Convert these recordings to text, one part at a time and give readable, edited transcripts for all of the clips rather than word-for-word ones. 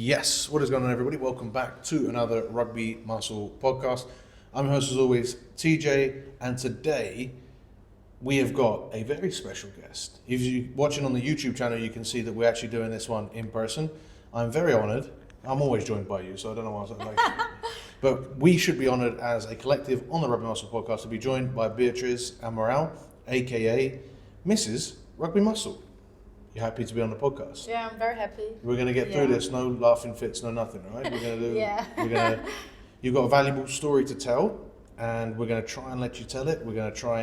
Yes, what is going on, everybody? Welcome back to another Rugby Muscle Podcast. I'm your host, as always, TJ, and today we have got a very special guest. If you're watching on the YouTube channel, you can see that we're actually doing this one in person. I'm very honoured. I'm always joined by you, so I don't know why I was like. But we should be honoured as a collective on the Rugby Muscle Podcast to be joined by Beatriz Amaral, aka Mrs. Rugby Muscle. You happy to be on the podcast? Yeah, I'm very happy. We're going to get through this, no laughing fits, no nothing, all right? We're going to do, you've got a valuable story to tell, and we're going to try and let you tell it. We're going to try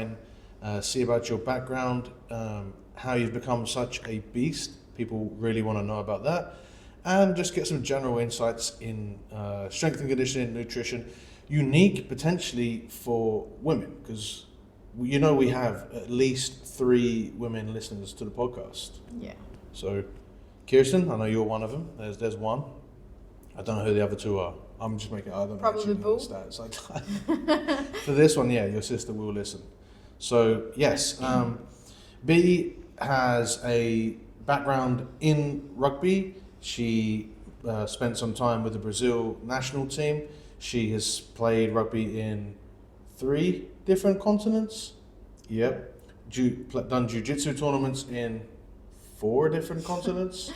and see about your background, how you've become such a beast. People really want to know about that. And just get some general insights in strength and conditioning, nutrition, unique potentially for women, because you know we have at least 3 women listeners to the podcast. Yeah. So, Kirsten, I know you're one of them. There's one. I don't know who the other 2 are. I'm just making. I don't Probably actually know the stats. For this one, yeah, your sister will listen. So yes, B has a background in rugby. She spent some time with the Brazil national team. She has played rugby in 3 different continents. Yep. Done jiu-jitsu tournaments in 4 different continents.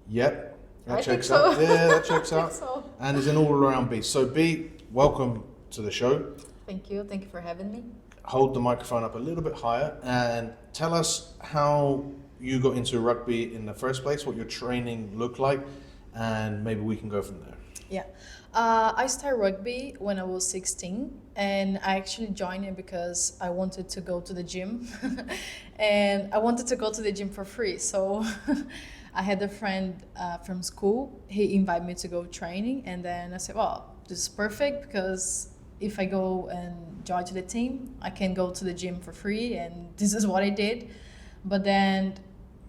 Yep. That checks out. Yeah, that checks out. So. And is an all-around beast. So B, welcome to the show. Thank you. Thank you for having me. Hold the microphone up a little bit higher and tell us how you got into rugby in the first place, what your training looked like, and maybe we can go from there. Yeah. I started rugby when I was 16, and I actually joined it because I wanted to go to the gym. And I wanted to go to the gym for free. So I had a friend from Skool. He invited me to go training, and then I said, well, this is perfect because if I go and join to the team, I can go to the gym for free, and this is what I did. But then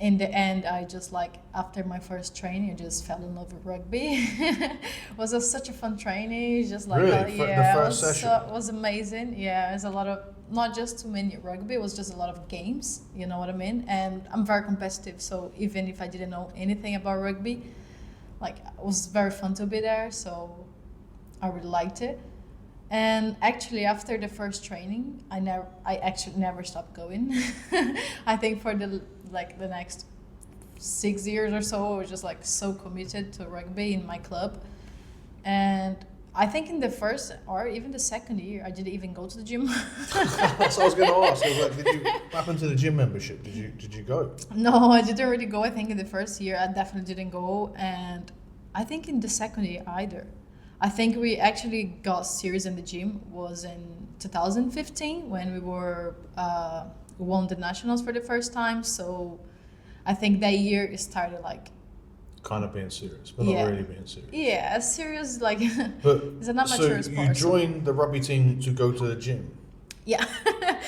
in the end, I just after my first training, I just fell in love with rugby. It was such a fun training. Just really? The first session? It was amazing. Yeah, it was a lot of, not just too many rugby, it was just a lot of games, you know what I mean? And I'm very competitive, so even if I didn't know anything about rugby, it was very fun to be there, so I really liked it. And actually, after the first training, I actually never stopped going. I think for the next 6 years or so, I was just so committed to rugby in my club. And I think in the first or even the second year, I didn't even go to the gym. That's what I was going to ask. I was like, what happened to the gym membership? Did you go? No, I didn't really go. I think in the first year, I definitely didn't go. And I think in the second year either. I think we actually got serious in the gym was in 2015 when we won the nationals for the first time. So I think that year it started kind of being serious, but not really being serious. Yeah, serious but, it's an amateur sport. So you joined the rugby team to go to the gym? Yeah.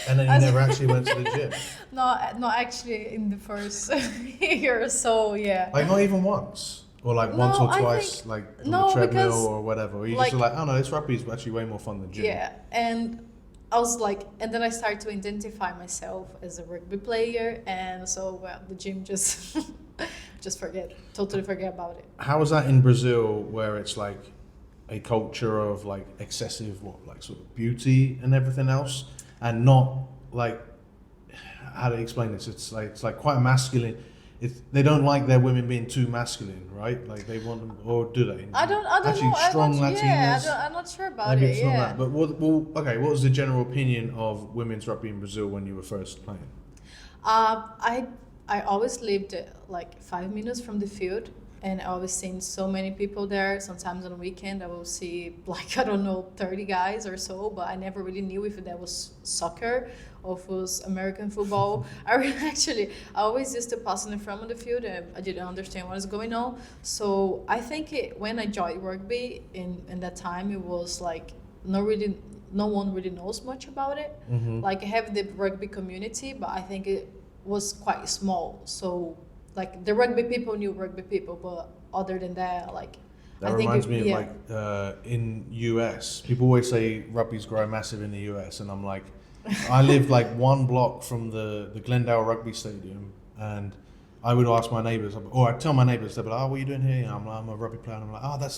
And then you never actually went to the gym? No, actually in the first year or so, yeah. Not even once? Or once or twice, on the treadmill or whatever. Or you just oh no, this rugby is actually way more fun than gym. Yeah, and I was and then I started to identify myself as a rugby player, and so the gym just totally forget about it. How was that in Brazil, where it's a culture of excessive sort of beauty and everything else, and not how to explain this? It's quite masculine. They don't like their women being too masculine, right? They want them, or do they? I don't actually, know. Strong Latinas. Yeah, I'm not sure about Maybe it. It's not that. But what was the general opinion of women's rugby in Brazil when you were first playing? I always lived 5 minutes from the field, and I always seen so many people there. Sometimes on the weekend I will see 30 guys or so, but I never really knew if that was soccer or if it was American football. I always used to pass in the front of the field and I didn't understand what was going on. So I think when I joined rugby in that time, it was no one really knows much about it. Mm-hmm. I have the rugby community, but I think it was quite small. So the rugby people knew rugby people, but other than that, That reminds me of in US, people always say rugby's growing massive in the US, and I'm I lived 1 block from the Glendale Rugby Stadium, and I would ask my neighbours, or I'd tell my neighbours, they'd be like, "Oh, what are you doing here?" You know, I'm a rugby player. And I'm like, "Oh, that's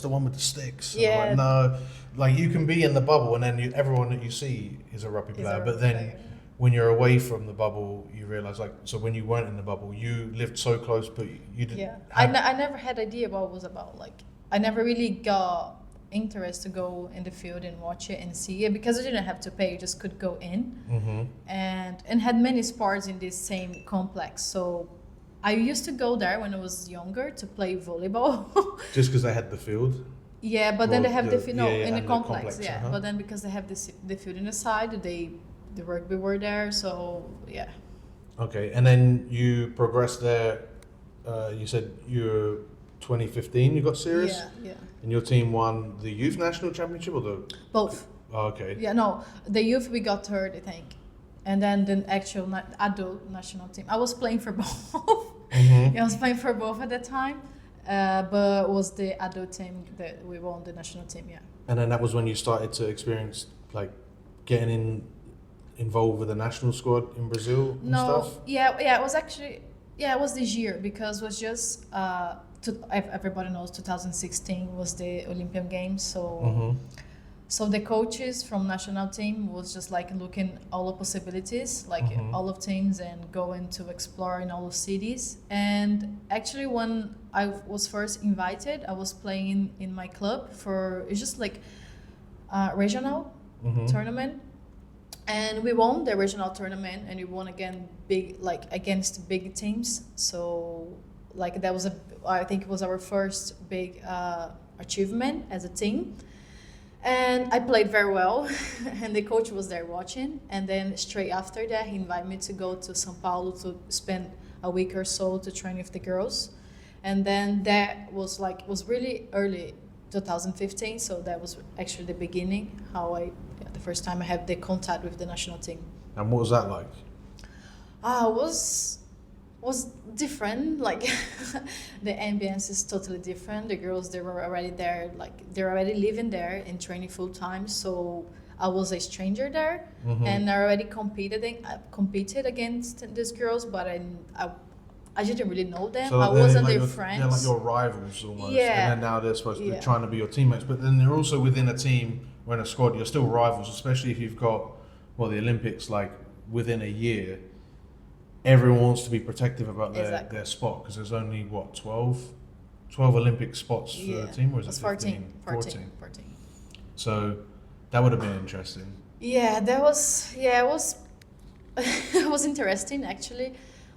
the one with the sticks." And I'm Yeah. like, no, like you can be in the bubble, and then everyone that you see is a rugby player. But then when you're away from the bubble, you realise, like, so when you weren't in the bubble, you lived so close, but you didn't. Yeah, I never had idea what it was about. Like, I never really got interest to go in the field and watch it and see it because I didn't have to pay. You just could go in, and had many sports in this same complex. So I used to go there when I was younger to play volleyball. Just because they had the field. Yeah, but then they have the field in the and complex. Yeah, but then because they have the field in the side, the rugby were there. So yeah. Okay, and then you progressed there. You said you're 2015. You got serious. Yeah. And your team won the youth national championship or the Both. Oh, okay. Yeah, no, the youth we got third, I think, and then the actual adult national team. I was playing for both. Mm-hmm. I was playing for both at that time, but it was the adult team that we won the national team. Yeah. And then that was when you started to experience like getting involved with the national squad in Brazil and stuff. Yeah, it was actually it was this year because it was just everybody knows 2016 was the Olympic Games, so. So the coaches from national team was just like looking all the possibilities, like all of teams, and going to explore in all of cities. And actually, when I was first invited, I was playing in my club for it's just like a regional tournament, and we won the regional tournament, and we won again against big teams. So like that was I think it was our first big achievement as a team. And I played very well, and the coach was there watching. And then straight after that, he invited me to go to São Paulo to spend a week or so to train with the girls. And then that was really early 2015, so that was actually the beginning, the first time I had the contact with the national team. And what was that like? Was different. Like the ambience is totally different. The girls, they were already there, like they're already living there and training full time. So I was a stranger there, and I already competed against these girls, but I didn't really know them. So I wasn't like their friends. They're like your rivals almost. Yeah. And then now they're supposed to be trying to be your teammates. But then they're also within a team or in a squad, you're still rivals, especially if you've got the Olympics like within a year. Everyone wants to be protective about their spot because there's only 12 Olympic spots for the team, or is it 14. 14. So that would have been interesting. Yeah, that was it was it was interesting actually.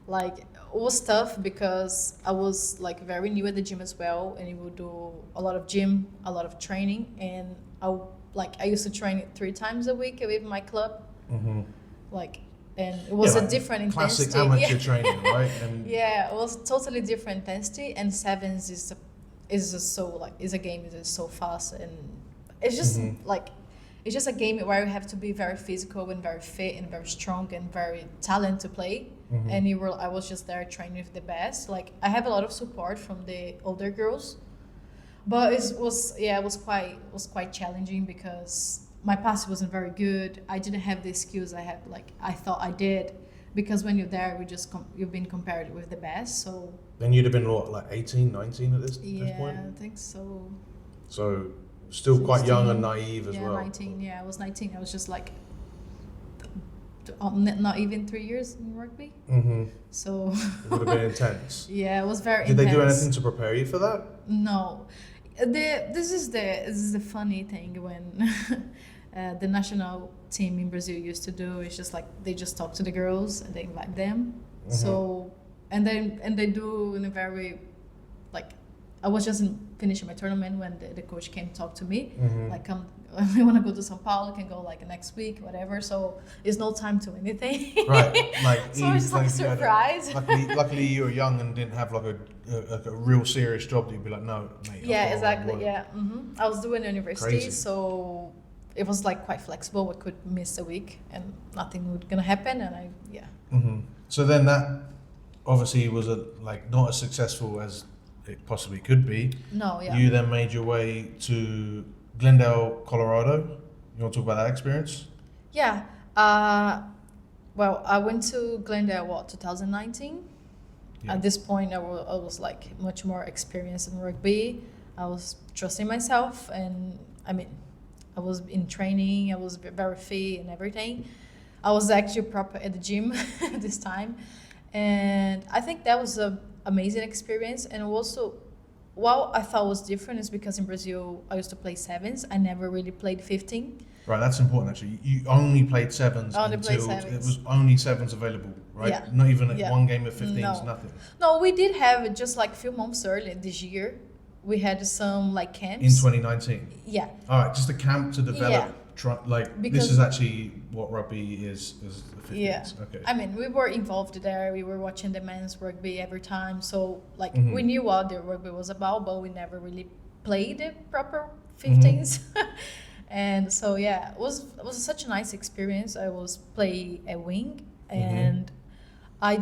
Like it was tough because I was like very new at the gym as well, and you would do a lot of gym, a lot of training, and I used to train 3 times a week with my club. And it was a different intensity. Classic amateur training, right? And yeah, it was totally different intensity. And sevens is just so is a game that is so fast, and it's just it's just a game where you have to be very physical and very fit and very strong and very talented to play. And I was just there training with the best. Like I have a lot of support from the older girls, but it was quite challenging because my pass wasn't very good. I didn't have the skills I thought I did, because when you're there, you've been compared with the best. So then you'd have been like 18, 19 at this point? Yeah, I think so. So still 16, quite young and naive as well. Yeah, 19. Yeah, I was 19. I was just like not even 3 years in rugby. So it would have been intense. Yeah, it was very Did intense. they do anything to prepare you for that? No. This is the funny thing when the national team in Brazil used to do. It's just like they just talk to the girls and they invite them. So and they do in a very I was just finishing my tournament when the coach came talk to me like come. We want to go to São Paulo, can go next week, whatever. So it's no time to anything. Right, so it's like a surprise. Luckily you were young and didn't have a real serious job that you'd be like, no, mate. Yeah, exactly. Yeah, I was doing university, Crazy. so it was quite flexible. I could miss a week and nothing would gonna happen, and So then that obviously was not as successful as it possibly could be. No, yeah. You then made your way to Glendale, Colorado. You want to talk about that experience? Yeah. Well, I went to Glendale, 2019? At this point, I was like much more experienced in rugby. I was trusting myself, and I mean, I was in training. I was very fit and everything. I was actually proper at the gym this time, and I think that was an amazing experience. And also, what I thought was different is because in Brazil I used to play sevens. I never really played 15. Right, that's important actually. You only played sevens until it was only sevens available, right? Yeah. Not even Yeah. one game of 15s, No. nothing. No, we did have it just like a few months earlier this year. We had some like camps. In 2019. Yeah. All right, just a camp to develop. Yeah. This Because- is actually what rugby is the 15s. Yeah. Okay. I mean, we were involved there. We were watching the men's rugby every time. So, like, Mhm. we knew what the rugby was about, but we never really played the proper 15s. And so, yeah, it was such a nice experience. I was play a wing, and I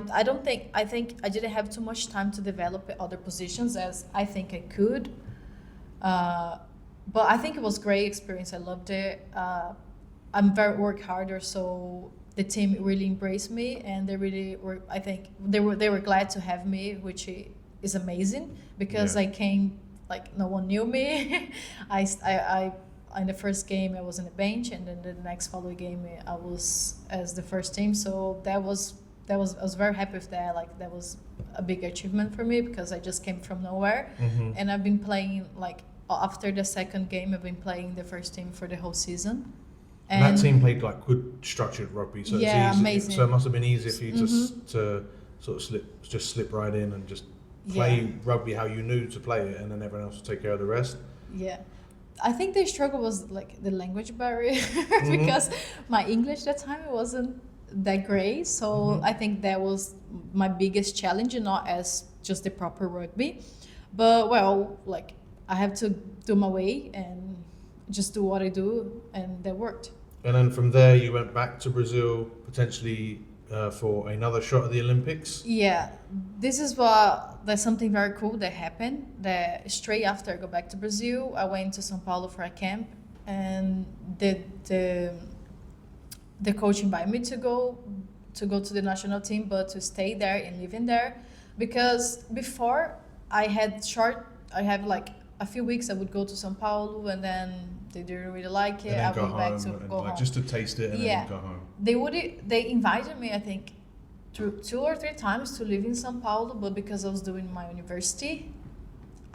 think I didn't have too much time to develop other positions as I think I could. But I think it was great experience. I loved it. I'm very work harder, so the team really embraced me, and they really were. I think they were glad to have me, which is amazing because Yeah. I came like no one knew me. I in the first game I was on the bench, and then the next following game I was as the first team. So I was very happy with that. Like that was a big achievement for me because I just came from nowhere, and I've been playing like after the second game I've been playing the first team for the whole season. And that team played like good structured rugby, so Yeah, it's easy. amazing. So it must have been easier for you to sort of slip right in and just play rugby how you knew to play it, and then everyone else would take care of the rest. Yeah. I think the struggle was like the language barrier because my English that time wasn't that great. So I think that was my biggest challenge, not as just the proper rugby. But well, like I have to do my way and just do what I do, and that worked. And then from there, you went back to Brazil potentially for another shot at the Olympics. Yeah, there's something very cool that happened. That straight after I go back to Brazil, I went to São Paulo for a camp, and the coach invited me to go to the national team, but to stay there and live in there, because before I have like a few weeks I would go to São Paulo, and then they didn't really like it. And I then go went back home, to and go like home. just to taste it, and Yeah. then go home. They invited me, I think, two or three times to live in São Paulo, but because I was doing my university,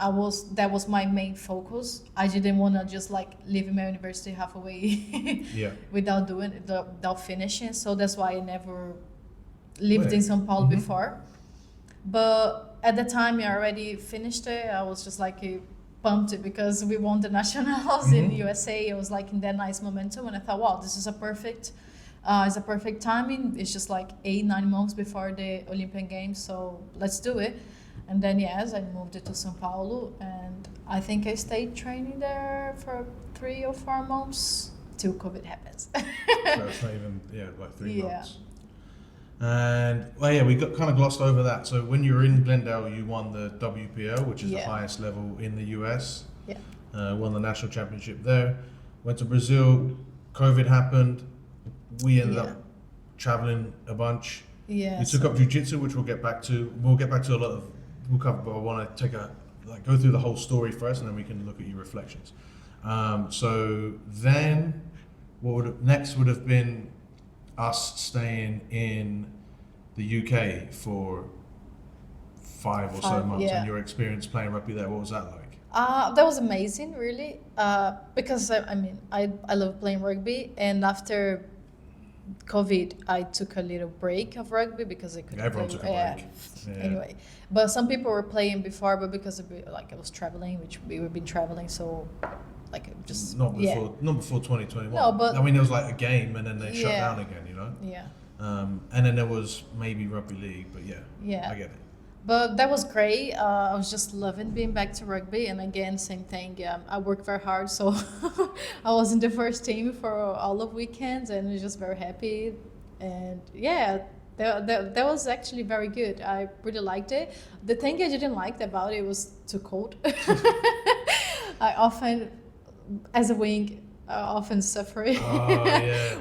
that was my main focus. I didn't want to just like live in my university halfway Yeah. without finishing. So that's why I never lived in São Paulo before. But at the time I already finished it, I was just like pumped because we won the nationals in USA. It was like in that nice momentum, and I thought, wow, this is it's a perfect timing. It's just like 8-9 months before the Olympic Games, so let's do it. And then yes, I moved to São Paulo, and I think I stayed training there for 3 or 4 months till COVID happens. So it's not even like 3 Yeah. months. And we got kind of glossed over that. So when you were in Glendale, you won the WPO, which is the highest level in the US. Yeah. Won the national championship there. Went to Brazil. COVID happened. We ended up traveling a bunch. Yeah. You took up jiu-jitsu, which we'll get back to. We'll get back to a lot of we'll cover, but I want to go through the whole story first, and then we can look at your reflections. So then, next would have been us staying in the UK for 5 or so months, and your experience playing rugby there. What was that like? That was amazing, really, because I love playing rugby, and after COVID, I took a little break of rugby because I couldn't Everyone play. took a break. Yeah. Anyway, but some people were playing before, but because of I was traveling, which we've been traveling, so just not before 2021. No, but I mean, there was like a game, and then they shut Yeah. down again, you know. Yeah. And then there was maybe rugby league, but Yeah. I get it. But that was great. I was just loving being back to rugby, and again, same thing. I worked very hard, so I was in the first team for all of weekends, and I was just very happy. And yeah, that was actually very good. I really liked it. The thing I didn't like about it was too cold. I often, as a wing, I often suffer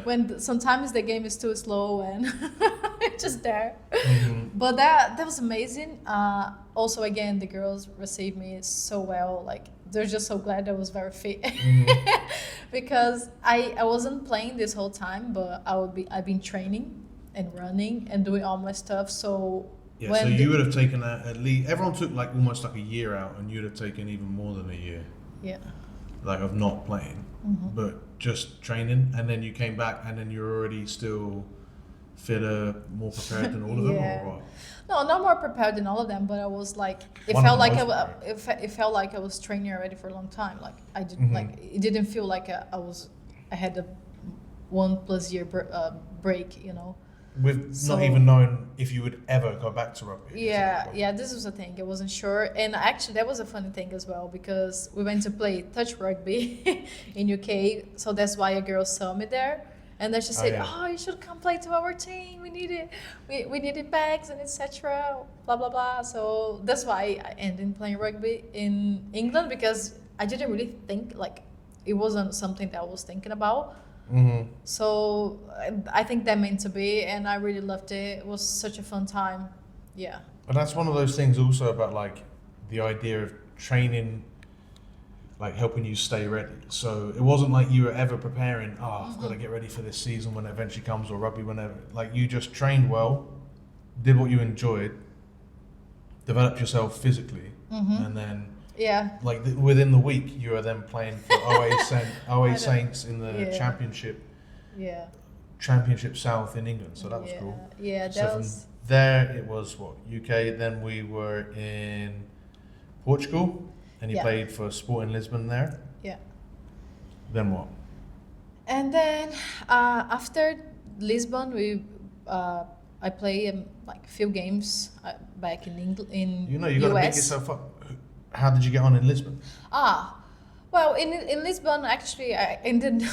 when sometimes the game is too slow and it's just there. But that was amazing. Also, again, the girls received me so well. Like they're just so glad I was very fit because I wasn't playing this whole time, but I've been training and running and doing all my stuff. So Yeah, so you would have taken at least, everyone took like almost like a year out, and you'd have taken even more than a year. Yeah. Like of not playing, but just training, and then you came back, and then you're already still fitter, more prepared than all of them, or what? No, not more prepared than all of them, but I was like, it felt like I was training already for a long time. Like I did, like it didn't feel like I had a 1+ year break, you know. With not even knowing if you would ever go back to rugby. Yeah, this was the thing. I wasn't sure. And actually, that was a funny thing as well, because we went to play touch rugby in UK. So that's why a girl saw me there. And then she said, you should come play to our team. We needed bags and etc. Blah, blah, blah. So that's why I ended playing rugby in England, because I didn't really think, like, it wasn't something that I was thinking about. So I think that meant to be, and I really loved it. It was such a fun time. Yeah. And that's one of those things also about like the idea of training, like helping you stay ready. So it wasn't like you were ever preparing, I've got to get ready for this season when it eventually comes, or rugby whenever. Like you just trained well, did what you enjoyed, developed yourself physically, and then like within the week you were then playing for OA Saints in the Championship South in England. So that was cool. Yeah, so from there it was UK. Then we were in Portugal, and you played for Sport in Lisbon there. Yeah. Then what? And then after Lisbon, I played like a few games back in England, in you got to pick yourself up. How did you get on in Lisbon? Well, in Lisbon, actually, I ended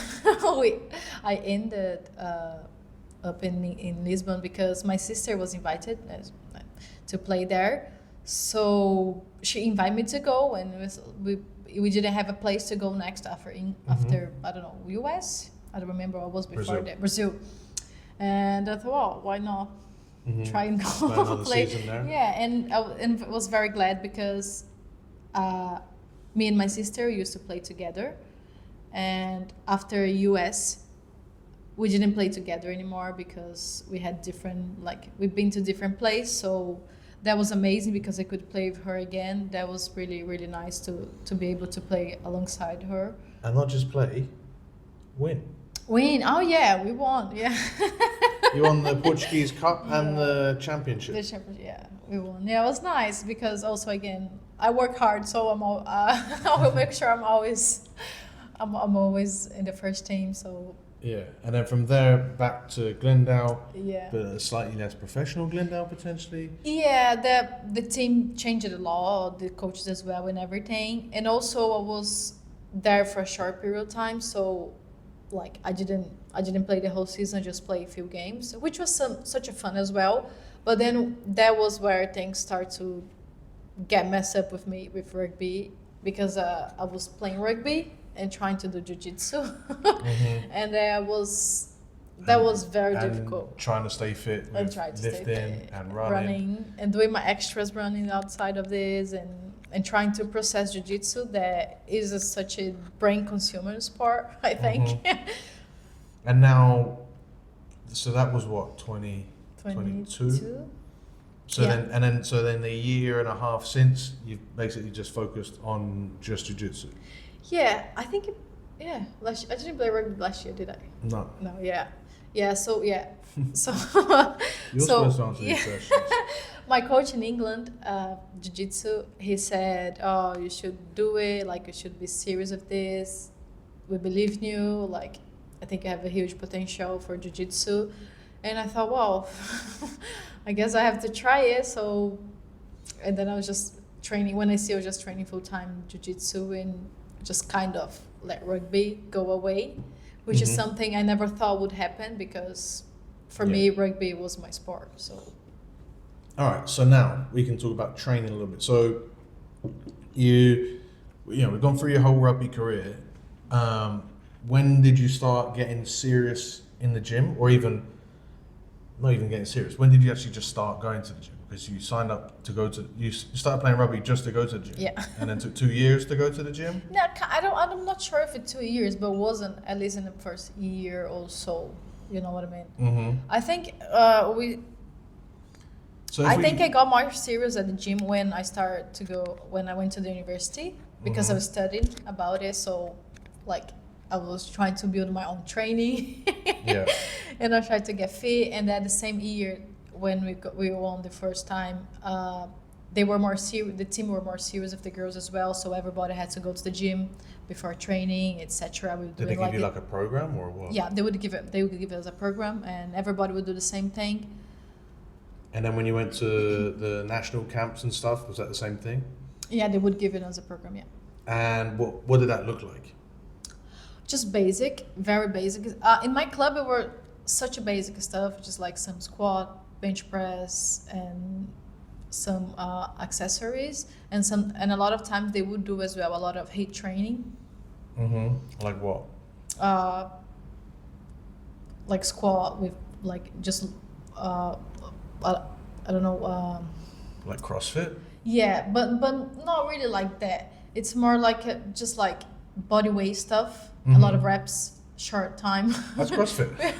up in Lisbon because my sister was invited to play there. So she invited me to go, and we didn't have a place to go next after I don't know, US. I don't remember what was before that. Brazil. And I thought, well, why not try and go play? Season there. Yeah, and I was very glad because me and my sister used to play together, and after US we didn't play together anymore because we had we've been to different places. So that was amazing because I could play with her again. That was really, really nice to be able to play alongside her. And not just play, win. Oh yeah, we won. Yeah. You won the Portuguese Cup and the Championship. Yeah, we won. Yeah, it was nice because also again I work hard, so I will make sure I'm always in the first team. So. Yeah, and then from there back to Glendale. Yeah. But a slightly less professional Glendale potentially. Yeah, the team changed a lot, the coaches as well and everything. And also I was there for a short period of time, so like I didn't play the whole season, I just played a few games, which was such a fun as well. But then that was where things start to get messed up with me with rugby, because I was playing rugby and trying to do jiu-jitsu. And that was very difficult. Trying to stay fit with lifting and running and doing my extras running outside of this, and trying to process jiu-jitsu, that is such a brain consuming sport, I think. And now, so that was what, 2022? So then the year and a half since, you've basically just focused on just jiu-jitsu. Yeah, I think I didn't play rugby last year, did I? No. No, yeah. Yeah, so yeah. So You're supposed to answer these questions. My coach in England, jiu-jitsu, he said, "Oh, you should do it, like you should be serious with this. We believe in you, like I think you have a huge potential for jiu-jitsu." And I thought, well, I guess I have to try it. So, and then I was just training, when I was just training full-time jiu-jitsu, and just kind of let rugby go away, which is something I never thought would happen, because for me, rugby was my sport. So. All right, so now we can talk about training a little bit. So we've gone through your whole rugby career. When did you start getting serious in the gym, or even not even getting serious. When did you actually just start going to the gym? Because you signed up to go to, you started playing rugby just to go to the gym. Yeah. And then took 2 years to go to the gym. No, I'm not sure if it's 2 years, but it wasn't at least in the first year or so. You know what I mean? Mm-hmm. I think So I think I got more serious at the gym when I went to the university, because I was studying about it. So, like, I was trying to build my own training. Yeah. And I tried to get fit. And then the same year when we won the first time, they were more serious. The team were more serious with the girls as well. So everybody had to go to the gym before training, etc. Did they give you like a program or what? Yeah, they would give us a program, and everybody would do the same thing. And then when you went to the national camps and stuff, was that the same thing? Yeah, they would give it as a program. Yeah. And what did that look like? Just basic, very basic. In my club, it were such a basic stuff, just like some squat, bench press, and some accessories, and a lot of times they would do as well a lot of HIIT training. Mm-hmm. Like what? Like squat with like just I don't know. Like CrossFit? Yeah, but not really like that. It's more like just like body weight stuff. A lot of reps, short time. That's CrossFit.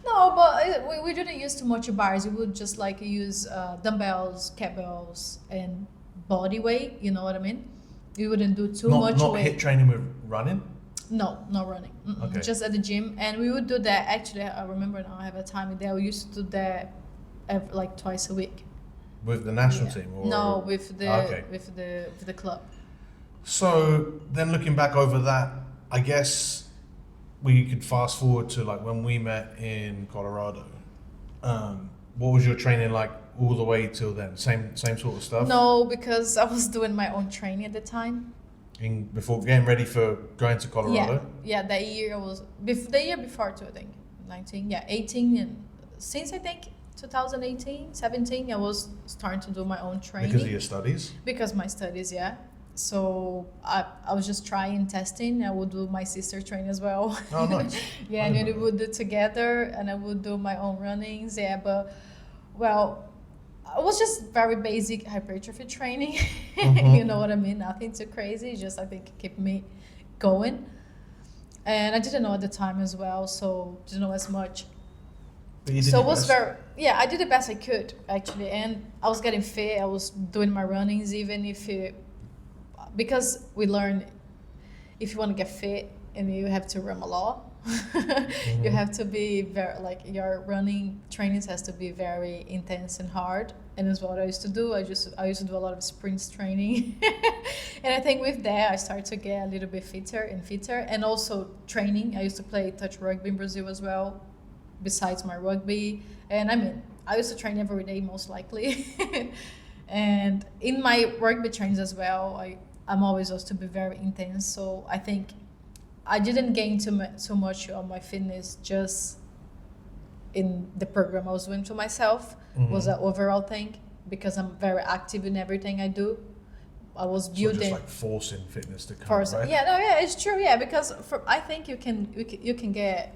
No, but we didn't use too much bars. We would just like use dumbbells, kettlebells, and body weight. You know what I mean? We wouldn't do too much Not weight. HIIT training with running? No, not running. Okay. Just at the gym, and we would do that. Actually, I remember now. I have a time there. We used to do that like twice a week. With the national team? Or? No, with the Okay. with the club. So then looking back over that, I guess we could fast forward to like when we met in Colorado. What was your training like all the way till then? Same sort of stuff? No, because I was doing my own training at the time. Before getting ready for going to Colorado? Yeah, that year the year before too, I think. 18, and since I think 2018, 17, I was starting to do my own training. Because of your studies? Because my studies, yeah. So I was just trying, testing. I would do my sister training as well. Oh, nice. Yeah, and we would do together, and I would do my own runnings. Yeah, but well, it was just very basic hypertrophy training. You know what I mean? Nothing too crazy. Just I think keep me going. And I didn't know at the time as well, so didn't know as much. But you did So your it was best. I did the best I could actually, and I was getting fit. I was doing my runnings, even if because we learned if you want to get fit and you have to run a lot. You have to be very like your running trainings has to be very intense and hard, and that's what I used to do. I used to do a lot of sprints training. And I think with that I started to get a little bit fitter, and also training. I used to play touch rugby in Brazil as well, besides my rugby. And I mean, I used to train every day most likely. And in my rugby trainings as well, I'm always supposed to be very intense. So I think I didn't gain too much on my fitness just in the program I was doing to myself. Was an overall thing, because I'm very active in everything I do. I was So building. just like forcing fitness to come, right? Yeah, it's true. Yeah, because I think you can get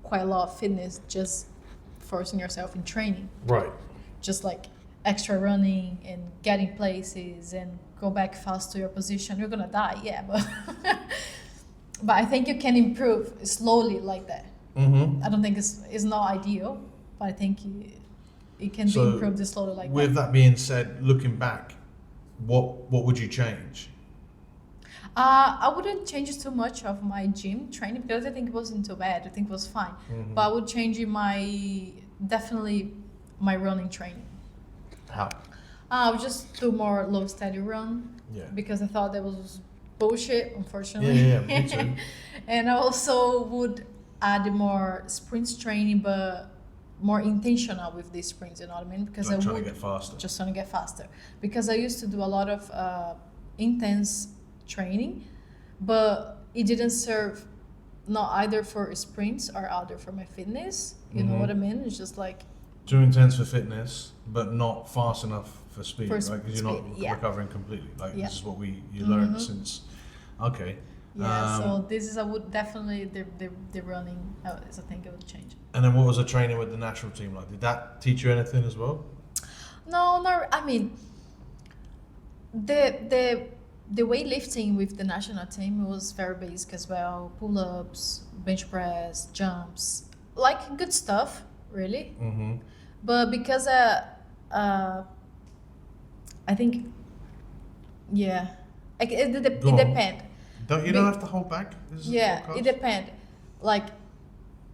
quite a lot of fitness just forcing yourself in training. Right. Just like extra running and getting places and go back fast to your position. You're gonna die, yeah, but I think you can improve slowly like that. Mm-hmm. I don't think it's not ideal, but I think it can be improved slowly like that. With that being said, looking back, what would you change? I wouldn't change too much of my gym training because I think it wasn't too bad. I think it was fine. But I would change definitely my running training. How? I would just do more low steady run. Yeah. Because I thought that was bullshit, unfortunately. Yeah, me too. And I also would add more sprints training, but more intentional with these sprints, you know what I mean? Because Like I trying would to get faster. just trying to get faster. Because I used to do a lot of intense training, but it didn't serve not either for sprints or either for my fitness. You know what I mean? It's just like Too intense for fitness, but not fast enough for speed, For right? Because you're not speed, yeah. recovering completely. Like Yeah. this is what you learned since. Okay. Yeah, so this is I would definitely the running is a thing I would change. And then what was the training with the national team like? Did that teach you anything as well? No, I mean the weightlifting with the national team was very basic as well. Pull-ups, bench press, jumps, like good stuff, really. Mm-hmm. But because I think, yeah, like it depends. Don't have to hold back. This is a Yeah, podcast. it depends. Like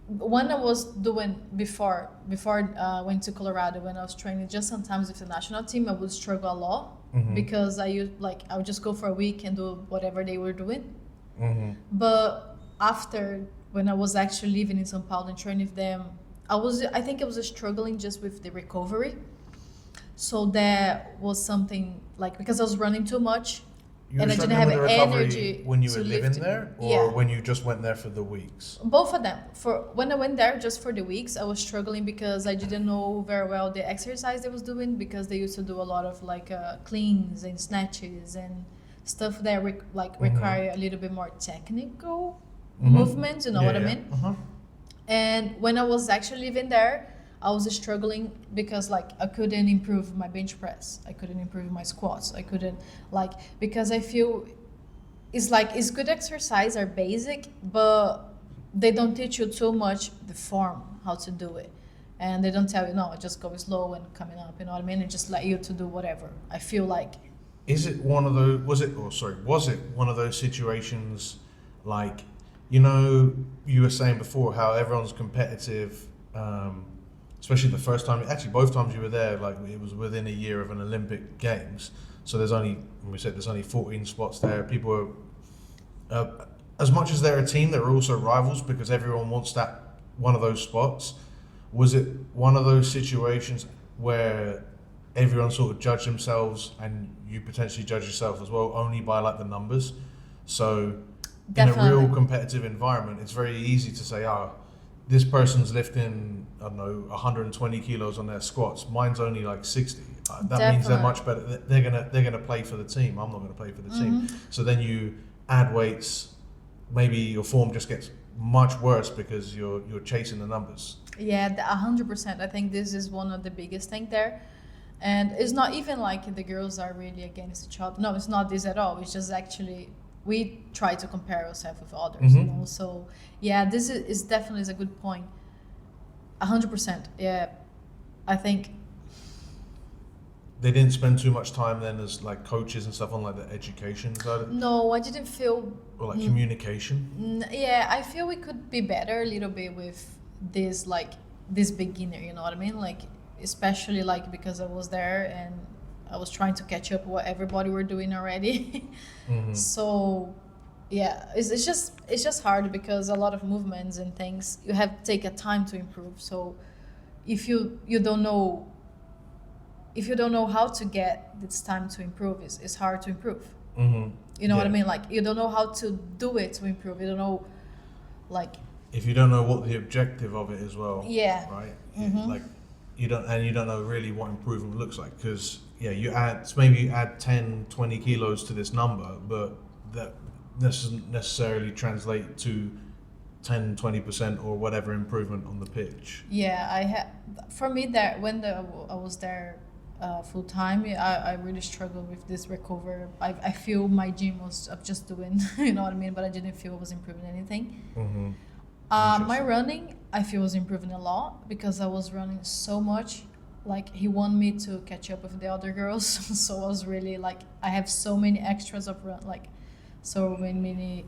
when I was doing before I went to Colorado, when I was training, just sometimes with the national team, I would struggle a lot because I would just go for a week and do whatever they were doing. Mm-hmm. But after, when I was actually living in São Paulo and training with them, I think I was struggling just with the recovery. So that was something like, because I was running too much. You were And I didn't struggling have with the recovery energy when you were to living lift. there, or Yeah. when you just went there for the weeks? Both of them. For when I went there just for the weeks, I was struggling because I didn't know very well the exercise they was doing, because they used to do a lot of cleans and snatches and stuff that require a little bit more technical movements. You know what I mean? Uh-huh. And when I was actually living there, I was struggling because I couldn't improve my bench press. I couldn't improve my squats. I couldn't because I feel it's good exercise are basic, but they don't teach you too much the form, how to do it. And they don't tell you, no, just go slow and coming up, you know what I mean? And just let you to do whatever. I feel like. Was it one of those situations like, you were saying before how everyone's competitive, especially the first time, actually both times you were there, it was within a year of an Olympic Games. So there's only 14 spots there. People are, as much as they're a team, they're also rivals because everyone wants one of those spots. Was it one of those situations where everyone sort of judged themselves and you potentially judge yourself as well, only by the numbers? So Definitely. in a real competitive environment, it's very easy to say, this person's lifting, 120 kilos on their squats. Mine's only 60. That means they're much better. They're gonna play for the team. I'm not gonna play for the team. So then you add weights. Maybe your form just gets much worse because you're chasing the numbers. Yeah, 100%. I think this is one of the biggest thing there. And it's not even the girls are really against each other. No, it's not this at all. It's just actually we try to compare ourselves with others, So yeah, this is definitely is a good point. 100%. Yeah, I think they didn't spend too much time then as coaches and stuff on the education side of it? No, I didn't feel. Or communication? Yeah, I feel we could be better a little bit with this this beginner. You know what I mean? Especially because I was there and I was trying to catch up what everybody were doing already. So yeah, it's just hard because a lot of movements and things you have to take a time to improve. So if you don't know how to get this time to improve, it's hard to improve. You know what I mean? You don't know how to do it to improve. You don't know if you don't know what the objective of it is, well, yeah, right? You don't know really what improvement looks like, because you add 10, 20 kilos to this number, but that doesn't necessarily translate to 10, 20% or whatever improvement on the pitch. Yeah, for me that when I was there full time, I really struggled with this recovery. I feel my gym was just doing, you know what I mean, but I didn't feel I was improving anything. My running, I feel was improving a lot because I was running so much. He wanted me to catch up with the other girls, so I was really I have so many extras of so many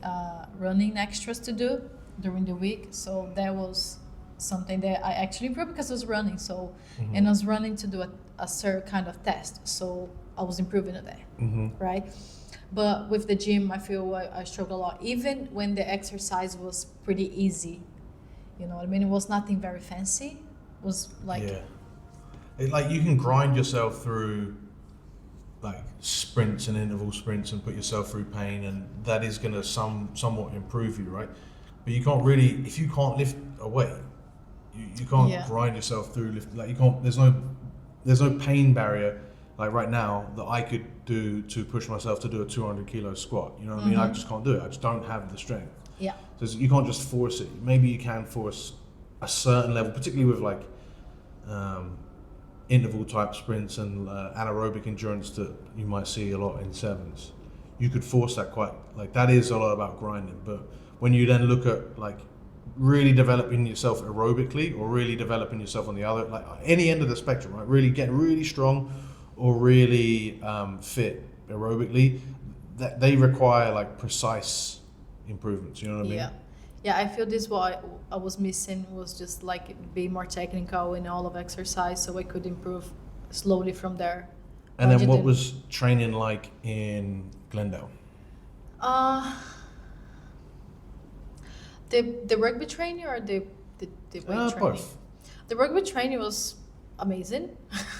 running extras to do during the week. So that was something that I actually improved because I was running. So and I was running to do a certain kind of test, so I was improving a day, right? But with the gym, I feel I struggle a lot, even when the exercise was pretty easy. You know what I mean? It was nothing very fancy. It was you can grind yourself through sprints and interval sprints and put yourself through pain, and that is going to somewhat improve you, right? But you can't really, if you can't lift a weight, you can't grind yourself through lift. You can't. There's no pain barrier like right now that I could do to push myself to do a 200 kilo squat. You know what I mean? I just can't do it. I just don't have the strength. Yeah. So you can't just force it. Maybe you can force a certain level, particularly with like interval type sprints and anaerobic endurance that you might see a lot in sevens. You could force that quite, like that is a lot about grinding. But when you then look at like really developing yourself aerobically or really developing yourself on the other, like any end of the spectrum, right? Really getting really strong or really fit aerobically, that they require like precise improvements. You know what I mean? Yeah, I feel this what I was missing was just like be more technical in all of exercise, so I could improve slowly from there. And then what was training like in Glendale? The rugby training or the weight training? Both. The rugby training was amazing.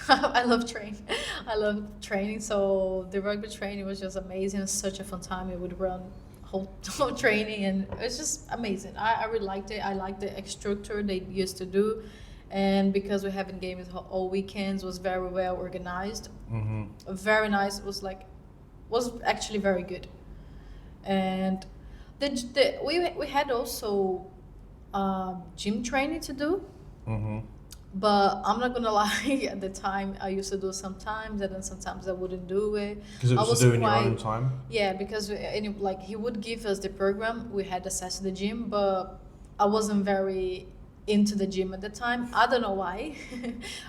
I love training. So the rugby training was just amazing. It was such a fun time. It would run whole training, and it was just amazing. I really liked it. I liked the structure they used to do, and because we having games all weekends, was very well organized. Very nice. Was actually very good, and we had also gym training to do. But I'm not gonna lie, at the time I used to do sometimes, and then sometimes I wouldn't do it. Because it was to do in your own time? Yeah, because he would give us the program, we had access to the gym, but I wasn't very into the gym at the time. I don't know why.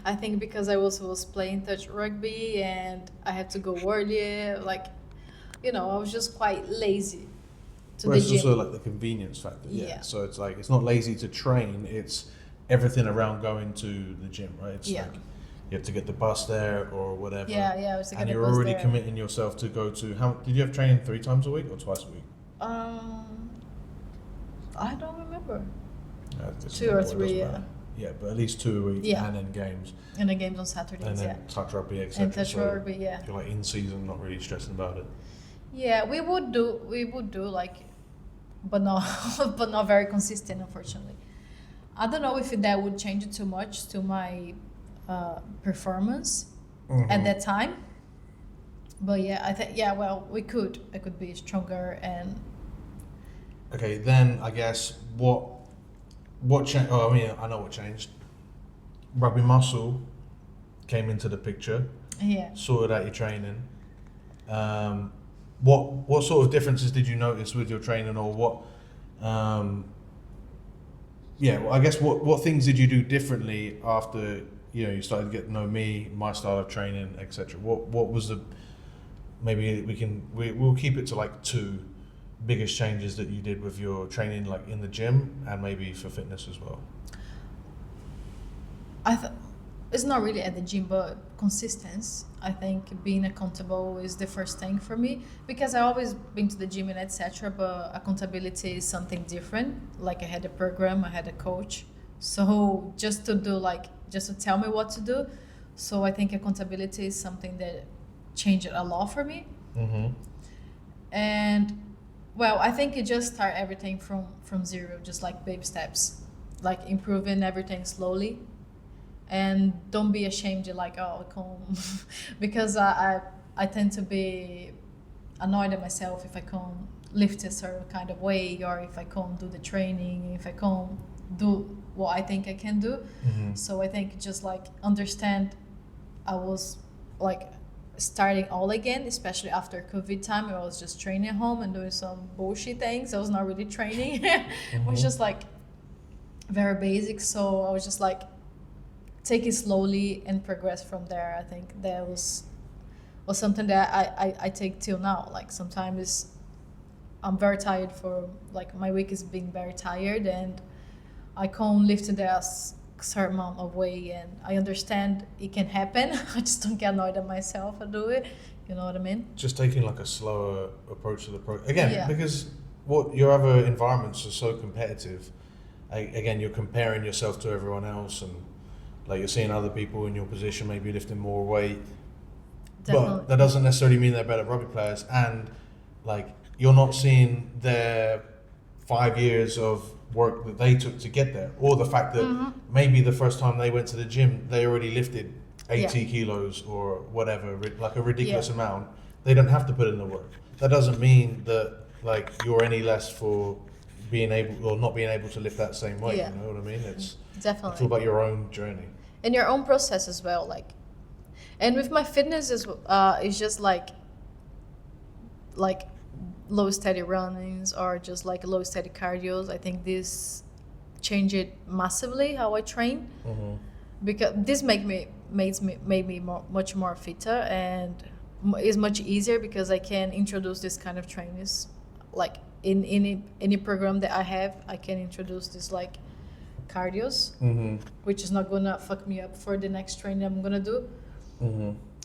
I think because I also was playing touch rugby and I had to go earlier. I was just quite lazy to the gym. It's also like the convenience factor. Yeah. So it's like, it's not lazy to train, it's everything around going to the gym, right? It's like you have to get the bus there or whatever. Yeah, I was to get and the you're bus already there. committing yourself to go to, how did you have training 3 times a week or twice a week? I don't remember. 2 or 3, yeah. Yeah, but at least 2 a week, and then games. And then games on Saturdays, and then touch rugby, etc. And touch rugby, yeah. You're like in season, not really stressing about it. Yeah, we would do like, but not very consistent, unfortunately. I don't know if that would change it too much to my performance at that time. But yeah, I think I could be stronger and. Okay, then I guess what changed? Oh, I mean, I know what changed. Rugby Muscle came into the picture. Yeah. Sorted out your training. What sort of differences did you notice with your training, or what? I guess what things did you do differently after you started to get to know me, my style of training, etc. What was the, maybe we'll keep it to like 2 biggest changes that you did with your training, like in the gym and maybe for fitness as well? It's not really at the gym, but consistency. I think being accountable is the first thing for me, because I always been to the gym and etc. But accountability is something different. Like I had a program, I had a coach, so just to tell me what to do. So I think accountability is something that changed a lot for me. And I think it just start everything from zero, just like baby steps, like improving everything slowly. And don't be ashamed to I can't, because I tend to be annoyed at myself if I can't lift a certain kind of way, or if I can't do the training, if I can't do what I think I can do. So I think just understand I was starting all again, especially after COVID time. I was just training at home and doing some bullshit things. I was not really training. It was just very basic. So I was just take it slowly and progress from there. I think that was something that I take till now. Sometimes I'm very tired for my week is being very tired and I can't lift a certain amount of weight, and I understand it can happen. I just don't get annoyed at myself and do it. You know what I mean? Just taking a slower approach to the because your other environments are so competitive. Again, you're comparing yourself to everyone else, and you're seeing other people in your position maybe lifting more weight. Definitely. But that doesn't necessarily mean they're better rugby players, and you're not seeing their 5 years of work that they took to get there, or the fact that maybe the first time they went to the gym they already lifted 80 kilos or whatever, like a ridiculous amount, they don't have to put in the work. That doesn't mean that like you're any less for being able or not being able to lift that same weight. You know what I mean? It's definitely. It's all about your own journey and your own process as well. Like, and with my fitness is it's just like low steady runnings or just like low steady cardios. I think this changed it massively how I train, because this made me much more fitter, and it's much easier because I can introduce this kind of trainings like in any program that I have. I can introduce this like cardios, which is not gonna fuck me up for the next training I'm gonna do.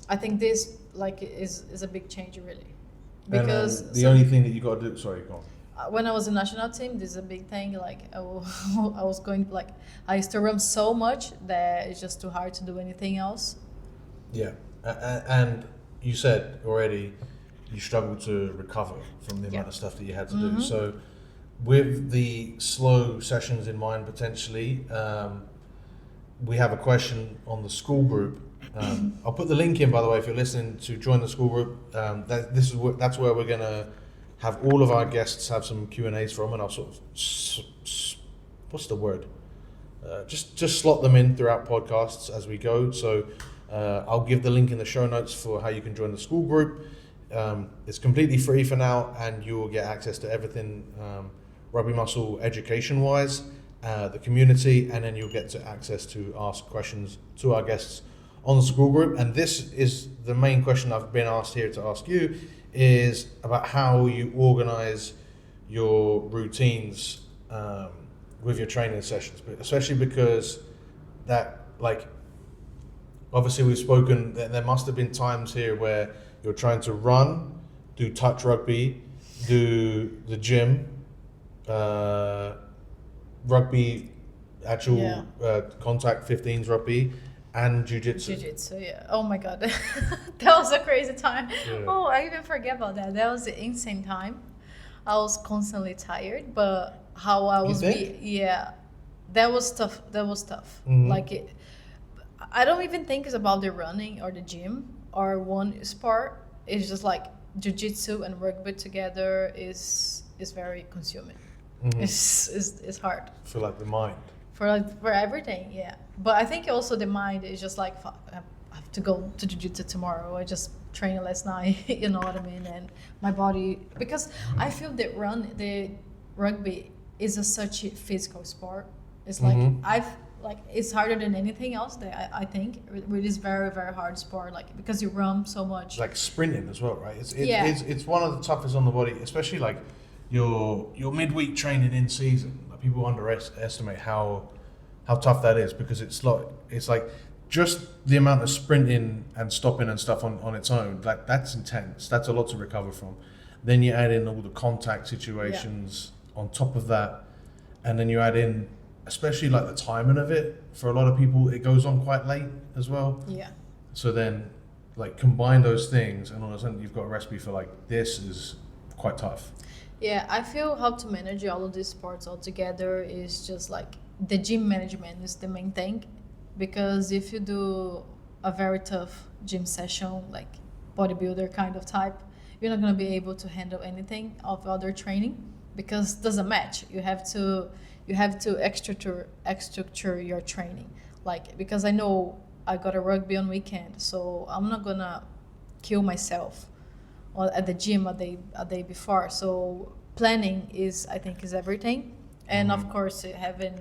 I think this like is a big change really, because the only thing that you got to do. Sorry, go on. When I was in national team, this is a big thing. Like I was going like I used to run so much that it's just too hard to do anything else. Yeah, and you said already you struggled to recover from the amount of stuff that you had to do. So with the slow sessions in mind, potentially, we have a question on the Skool group. I'll put the link in, by the way, if you're listening, to join the Skool group. That's where we're gonna have all of our guests have some Q&As from, and I'll sort of what's the word? Just slot them in throughout podcasts as we go. So I'll give the link in the show notes for how you can join the Skool group. It's completely free for now, and you will get access to everything Rugby Muscle education-wise, the community, and then you'll get to access to ask questions to our guests on the Skool group. And this is the main question I've been asked here to ask you, is about how you organize your routines with your training sessions, but especially because that, like, obviously we've spoken that there must have been times here where you're trying to run, do touch rugby, do the gym, rugby, actual contact 15s rugby, and jiu-jitsu. Jiu-jitsu, yeah. Oh my God. That was a crazy time. Yeah. Oh, I even forget about that. That was an insane time. I was constantly tired, but how I was that was tough. Like I don't even think it's about the running or the gym or one sport. It's just like jiu-jitsu and rugby together is very consuming. It's hard. For like the mind. For everything, yeah. But I think also the mind is just like, fuck, I have to go to jiu-jitsu tomorrow. I just trained last night, you know what I mean? And my body, because I feel that the rugby is such a physical sport. It's like it's harder than anything else that I think. It is very, very hard sport, like because you run so much. Like sprinting as well, right? It's one of the toughest on the body, especially like your midweek training in season. Like people underestimate how tough that is, because it's like just the amount of sprinting and stopping and stuff on its own, like that's intense. That's a lot to recover from. Then you add in all the contact situations on top of that, and then you add in, especially like the timing of it, for a lot of people it goes on quite late as well. Yeah. So then like combine those things, and all of a sudden you've got a recipe for like this is quite tough. Yeah, I feel how to manage all of these sports all together is just like the gym management is the main thing, because if you do a very tough gym session, like bodybuilder kind of type, you're not going to be able to handle anything of other training, because it doesn't match. You have to structure your training, like, because I know I got a rugby on weekend, so I'm not gonna kill myself at the gym a day before. So planning is everything, and of course having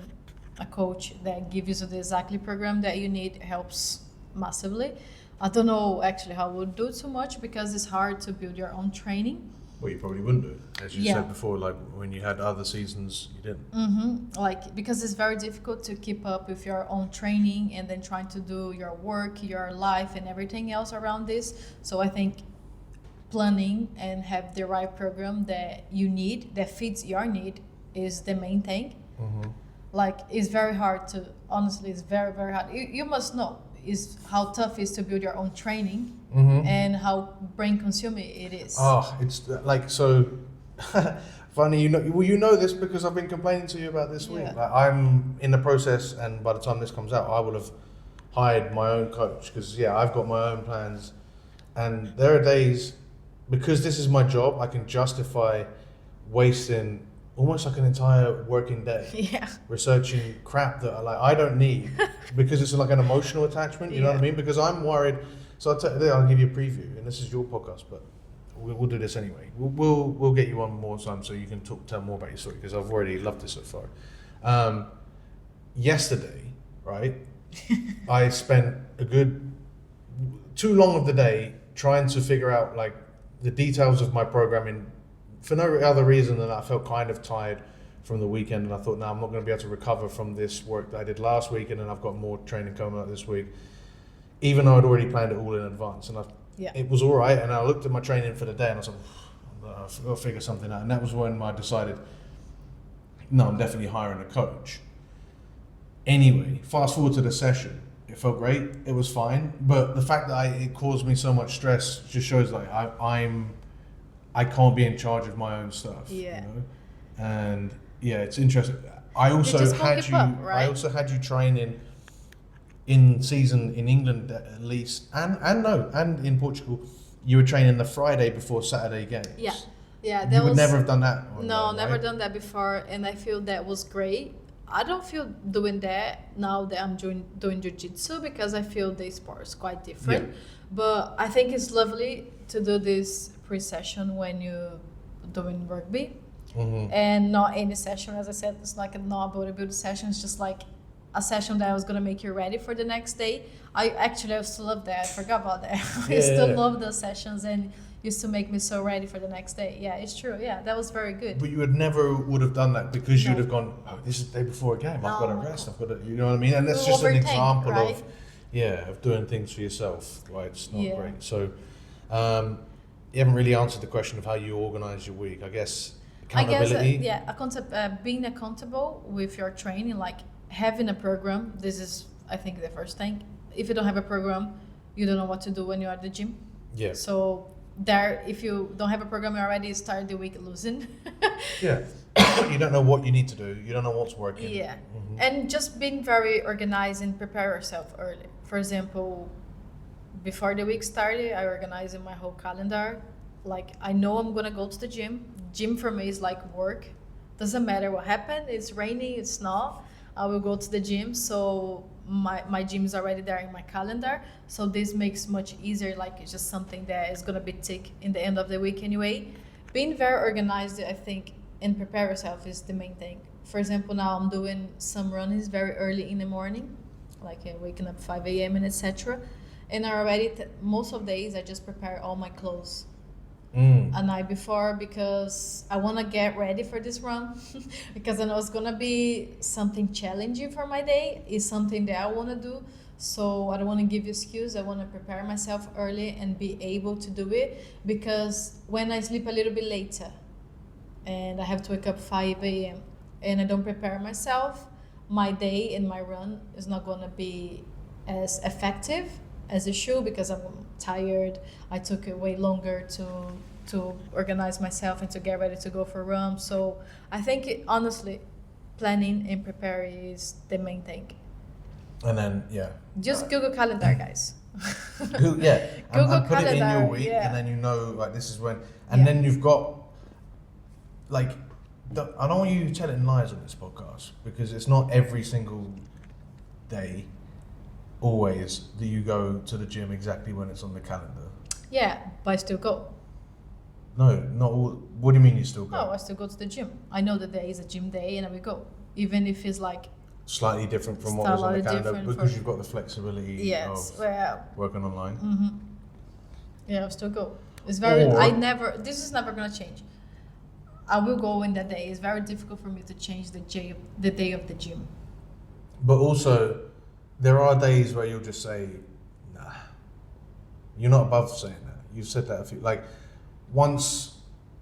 a coach that gives you the exactly program that you need helps massively. I don't know actually how I would do too much, because it's hard to build your own training. Well, you probably wouldn't do it, as you said before, like when you had other seasons, you didn't. Like, because it's very difficult to keep up with your own training and then trying to do your work, your life, and everything else around this. So I think planning and have the right program that you need, that fits your need, is the main thing. Like, it's very hard to, honestly, it's very, very hard. You must know is how tough it is to build your own training, and how brain consuming it is. Oh, it's like so funny. You know this because I've been complaining to you about this week. Like, I'm in the process, and by the time this comes out, I will have hired my own coach because I've got my own plans, and there are days because this is my job, I can justify wasting almost like an entire working day Yeah. researching crap that I don't need because it's like an emotional attachment. You know what I mean? Because I'm worried. So I'll give you a preview, and this is your podcast, but we'll do this anyway. We'll get you on more time so you can tell more about your story because I've already loved it so far. Yesterday, right, I spent a good too long of the day trying to figure out like the details of my programming for no other reason than I felt kind of tired from the weekend, and I thought, I'm not going to be able to recover from this work that I did last week, and then I've got more training coming up this week, even though I'd already planned it all in advance, and it was all right. And I looked at my training for the day, and I was like, I've got to figure something out, and that was when I decided, no, I'm definitely hiring a coach. Anyway, fast forward to the session. It felt great. It was fine, but the fact that it caused me so much stress just shows like I can't be in charge of my own stuff. Yeah. You know? And it's interesting. I also had you training in season in England at least, and in Portugal. You were training the Friday before Saturday games. Yeah. Yeah. You would never have done that. No, never done that before, and I feel that was great. I don't feel doing that now that I'm doing jiu-jitsu because I feel the sport is quite different. Yeah. But I think it's lovely to do this pre-session when you're doing rugby. Mm-hmm. And not any session, as I said, it's like a not bodybuilding session. It's just like a session that was gonna make you ready for the next day. I still love that. I forgot about that. I still love those sessions and used to make me so ready for the next day. Yeah, it's true. Yeah, that was very good. But you would have done that because you'd have gone, this is the day before a game. I've got to rest. I've got to, you know what I mean? And that's just an example of doing things for yourself. Right? It's not great. So you haven't really answered the question of how you organize your week. I guess accountability. Being accountable with your training, like having a program. This is, I think, the first thing. If you don't have a program, you don't know what to do when you're at the gym. Yeah. So if you don't have a program, you already start the week losing. Yeah. You don't know what you need to do. You don't know what's working. Yeah. Mm-hmm. And just being very organized and prepare yourself early. For example, before the week started, I organized my whole calendar. Like, I know I'm going to go to the gym. Gym for me is like work. Doesn't matter what happened. It's raining, it's not. I will go to the gym. So my gym is already there in my calendar. So this makes much easier. Like, it's just something that is going to be tick in the end of the week anyway. Being very organized, I think, and prepare yourself is the main thing. For example, now I'm doing some runnings very early in the morning, like waking up 5 a.m. and etc. And I already, most of the days, I just prepare all my clothes a night before because I want to get ready for this run because I know it's going to be something challenging for my day. It's something that I want to do. So I don't want to give you excuse. I want to prepare myself early and be able to do it because when I sleep a little bit later and I have to wake up 5 a.m. and I don't prepare myself, my day and my run is not going to be as effective as it should because I'm tired. I took it way longer to organize myself and to get ready to go for a run. So I think honestly, planning and preparing is the main thing. And then just Google Calendar, guys. Google Google put it in your week, and then you know like this is when, and then you've got like. I don't want you telling lies on this podcast because it's not every single day. Always that you go to the gym exactly when it's on the calendar. Yeah, but I still go. No, not all. What do you mean you still go? No, I still go to the gym. I know that there is a gym day and I will go. Even if it's like slightly different from what was on the calendar because you've got the flexibility of working online. Mm-hmm. Yeah, I still go. It's this is never gonna change. I will go in that day. It's very difficult for me to change the day of the gym. But also there are days where you'll just say, nah. You're not above saying that. You've said that a few, like once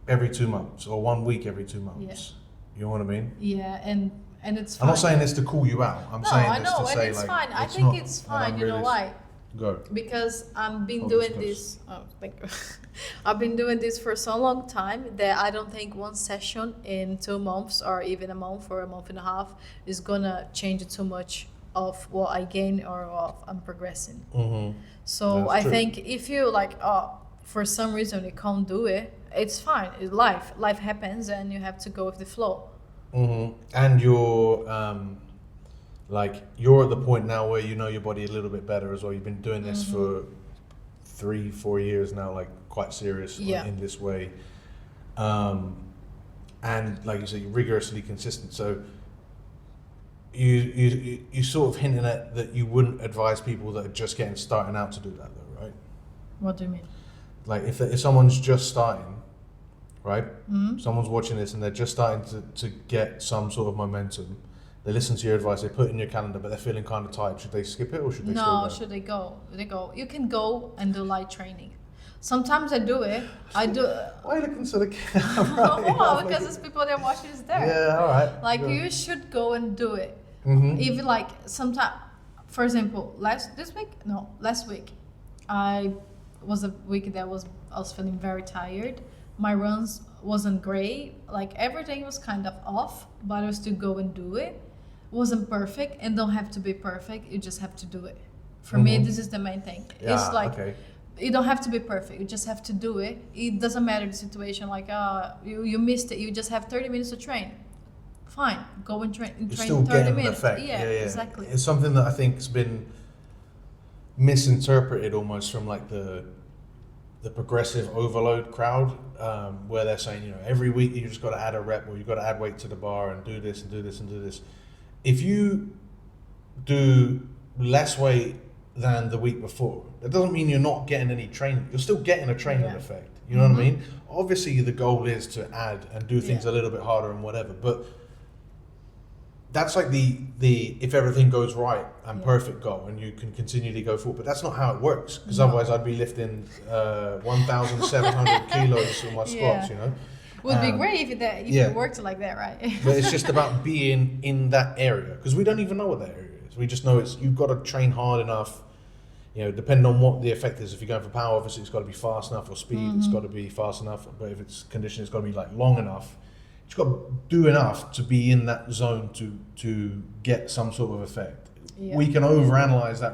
every 2 months or 1 week every 2 months. Yeah. You know what I mean? Yeah, and it's fine. I'm not saying this to call you out. I'm saying this to say it's like, fine. I think it's fine. You know why? Go. Because I've been doing this. Oh, thank you. I've been doing this for so long time that I don't think one session in 2 months or even a month or a month and a half is gonna change it too much of what I gain or of I'm progressing. Mm-hmm. So That's I true. think if you like, for some reason you can't do it, it's fine. It's life happens, and you have to go with the flow. Mm-hmm. And you're at the point now where you know your body a little bit better as well. You've been doing this for 3-4 years now, like quite serious Yeah. in this way. And like you say, you're rigorously consistent. So you sort of hinting at that you wouldn't advise people that are just starting out to do that though, right? What do you mean? Like if someone's just starting, right? Mm-hmm. Someone's watching this and they're just starting to get some sort of momentum. They listen to your advice, they put it in your calendar, but they're feeling kind of tired. Should they skip it or should they still No, go? should they go? They go. You can go and do light training. Sometimes I do it. I do. Why are you looking to the camera? Oh, because there's people that are watching us there. Yeah, all right. Like Yeah. you should go and do it. Mm-hmm. Even like sometimes, for example, last week, I was a week that I was feeling very tired. My runs wasn't great. Like everything was kind of off, but I was still go and do it. Wasn't perfect, and don't have to be perfect. You just have to do it. For me, Mhm. this is the main thing. Yeah, It's like okay. you don't have to be perfect. You just have to do it. It doesn't matter the situation. Like you missed it. You just have 30 minutes to train. Fine, go and train. You're Train still 30 getting an minutes. effect. Yeah, exactly. It's something that I think's been misinterpreted almost from like the progressive overload crowd, where they're saying, you know, every week you just got to add a rep or you got to add weight to the bar and do this and do this and do this. If you do less weight than the week before, that doesn't mean you're not getting any training. You're still getting a training Yeah. effect. You know what I mean? Obviously, the goal is to add and do things a little bit harder and whatever, but that's like the if everything goes right and perfect goal and you can continually go forward. But that's not how it works, because otherwise I'd be lifting 1,700 kilos on my squats, you know? Would be great if it worked like that, right? But it's just about being in that area, because we don't even know what that area is. We just know you've got to train hard enough, you know, depending on what the effect is. If you're going for power, obviously it's got to be fast enough, or speed, it's got to be fast enough. But if it's conditioning, it's got to be like long enough. You've got to do enough to be in that zone to get some sort of effect. Yeah. We can overanalyze that,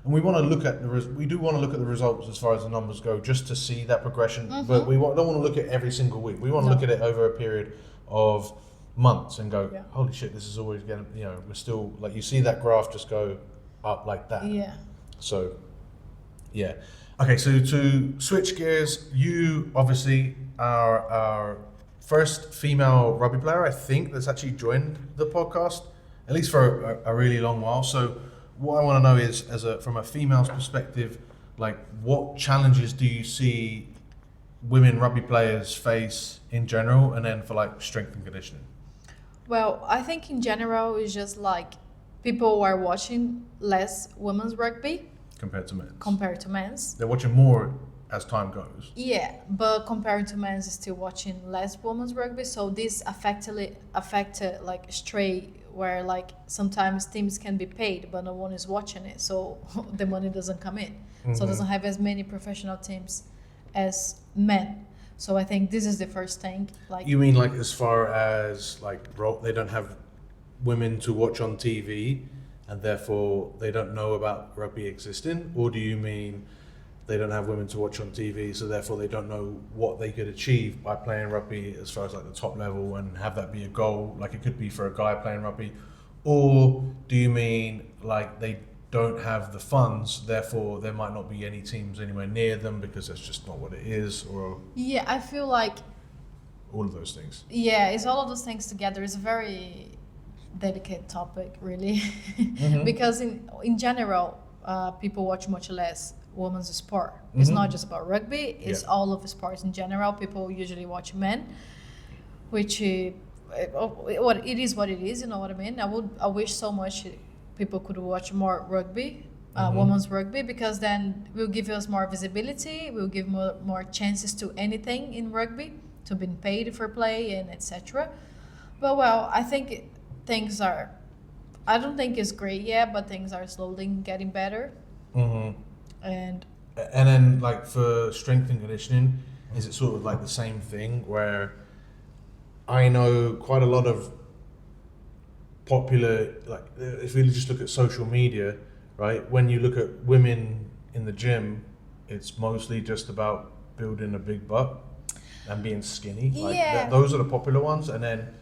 and we want to look at we do want to look at the results as far as the numbers go, just to see that progression. But we don't want to look at every single week. We want to look at it over a period of months and go, holy shit, this is always getting, you know, we're still, like, you see that graph just go up like that. Yeah. So, yeah. Okay, so to switch gears, you obviously are our first female rugby player, I think, that's actually joined the podcast, at least for a really long while. So what I want to know is, from a female's perspective, like, what challenges do you see women rugby players face in general, and then for like strength and conditioning? Well, I think in general it's just like people are watching less women's rugby Compared to men's. compared to men's. They're watching more as time goes. Yeah, but compared to men's, is still watching less women's rugby. So this affected like straight, where like sometimes teams can be paid, but no one is watching it, so the money doesn't come in. So it doesn't have as many professional teams as men. So I think this is the first thing. Like, You mean like as far as like they don't have women to watch on TV and therefore they don't know about rugby existing? Or do you mean they don't have women to watch on TV, so therefore they don't know what they could achieve by playing rugby as far as like the top level, and have that be a goal, like it could be for a guy playing rugby? Or do you mean like they don't have the funds, therefore there might not be any teams anywhere near them because that's just not what it is? Or yeah, I feel like, all of those things? yeah, it's all of those things together. It's a very delicate topic, really, because in general, people watch much less women's sport. It's not just about rugby, it's all of the sports in general. People usually watch men, which it is what it is, you know what I mean? I wish so much people could watch more rugby, women's rugby, because then it will give us more visibility, will give more chances to anything in rugby, to being paid for play and etc. But well, I think I don't think it's great yet, but things are slowly getting better. And then like for strength and conditioning, is it sort of like the same thing, where I know quite a lot of popular, like if we just look at social media, right? When you look at women in the gym, it's mostly just about building a big butt and being skinny. Like those are the popular ones, and then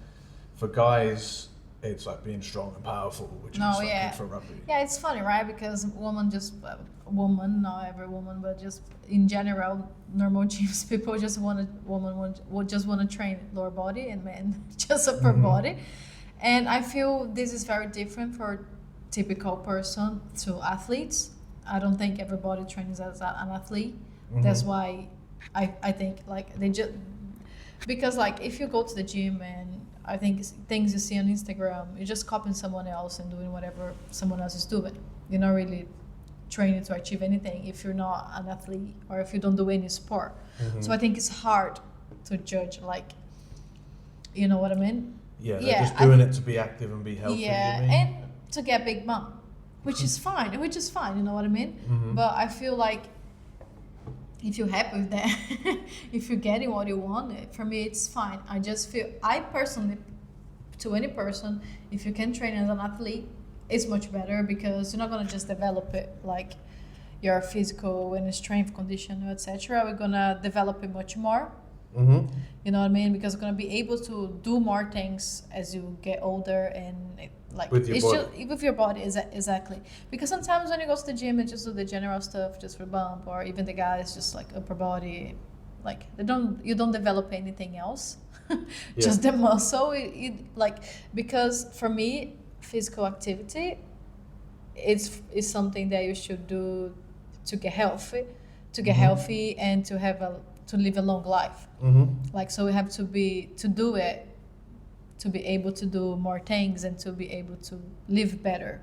for guys, it's like being strong and powerful, which is like good for rugby. Yeah, it's funny, right? Because woman, not every woman, but just in general, normal gyms, people just would just want to train lower body, and men just upper body. And I feel this is very different for typical person to athletes. I don't think everybody trains as an athlete. That's why I think like they just, because like if you go to the gym and I think things you see on Instagram, you're just copying someone else and doing whatever someone else is doing. You're not really training to achieve anything if you're not an athlete or if you don't do any sport. So I think it's hard to judge, like, you know what I mean? Yeah, they're just doing it to be active and be healthy. Yeah, you mean? and to get big bum, which is fine, you know what I mean? But I feel like if you're happy with that, if you're getting what you want, for me it's fine. I just feel, I personally, to any person, if you can train as an athlete, it's much better, because you're not going to just develop it like your physical and strength, condition, etc. We're going to develop it much more. You know what I mean? Because you're going to be able to do more things as you get older, and like with your body. Just with your body, exactly. Because sometimes when you go to the gym and just do the general stuff just for bump, or even the guys just like upper body, like you don't develop anything else, just the muscle. Like, because for me, physical activity is something that you should do to get healthy, and to live a long life. Like, so we have to do it to be able to do more things and to be able to live better,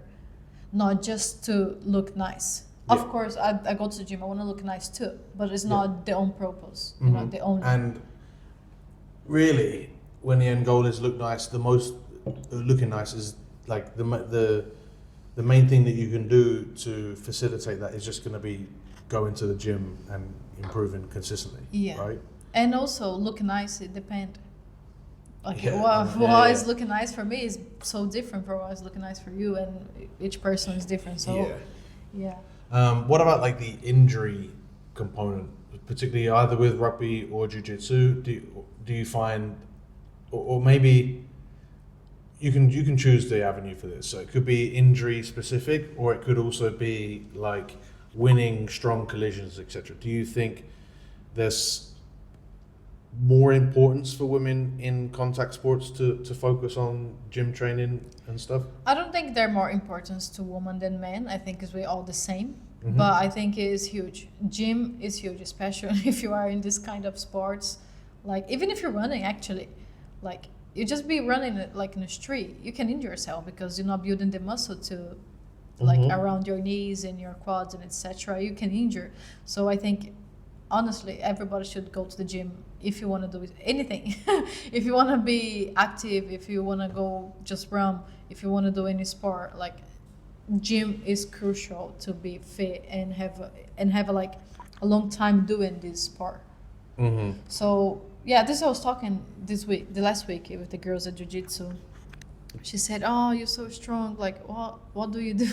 not just to look nice. Of course, I go to the gym, I want to look nice too, but it's not the own purpose, you know, the only. And really, when the end goal is look nice, the most looking nice is like the main thing that you can do to facilitate that is just going to be going to the gym and improving consistently, right? And also looking nice, it depends. Like, what is looking nice for me is so different from what is looking nice for you, and each person is different. So, what about like the injury component, particularly either with rugby or jiu-jitsu? Do you find, or maybe you can choose the avenue for this. So it could be injury specific, or it could also be like winning strong collisions, etc. Do you think there's more importance for women in contact sports to focus on gym training and stuff? I don't think there's more importance to women than men. I think we're all the same. But I think it is huge. Gym is huge, especially if you are in this kind of sports. Like, even if you're running, actually, like, you just be running like in the street, you can injure yourself because you're not building the muscle to, like, around your knees and your quads and etc. You can injure. So I think, honestly, everybody should go to the gym if you want to do anything. If you want to be active, if you want to go just run, if you want to do any sport, like, gym is crucial to be fit and have like a long time doing this sport. So this I was talking the last week with the girls at jiu-jitsu. She said, "Oh, you're so strong. Like, what do you do?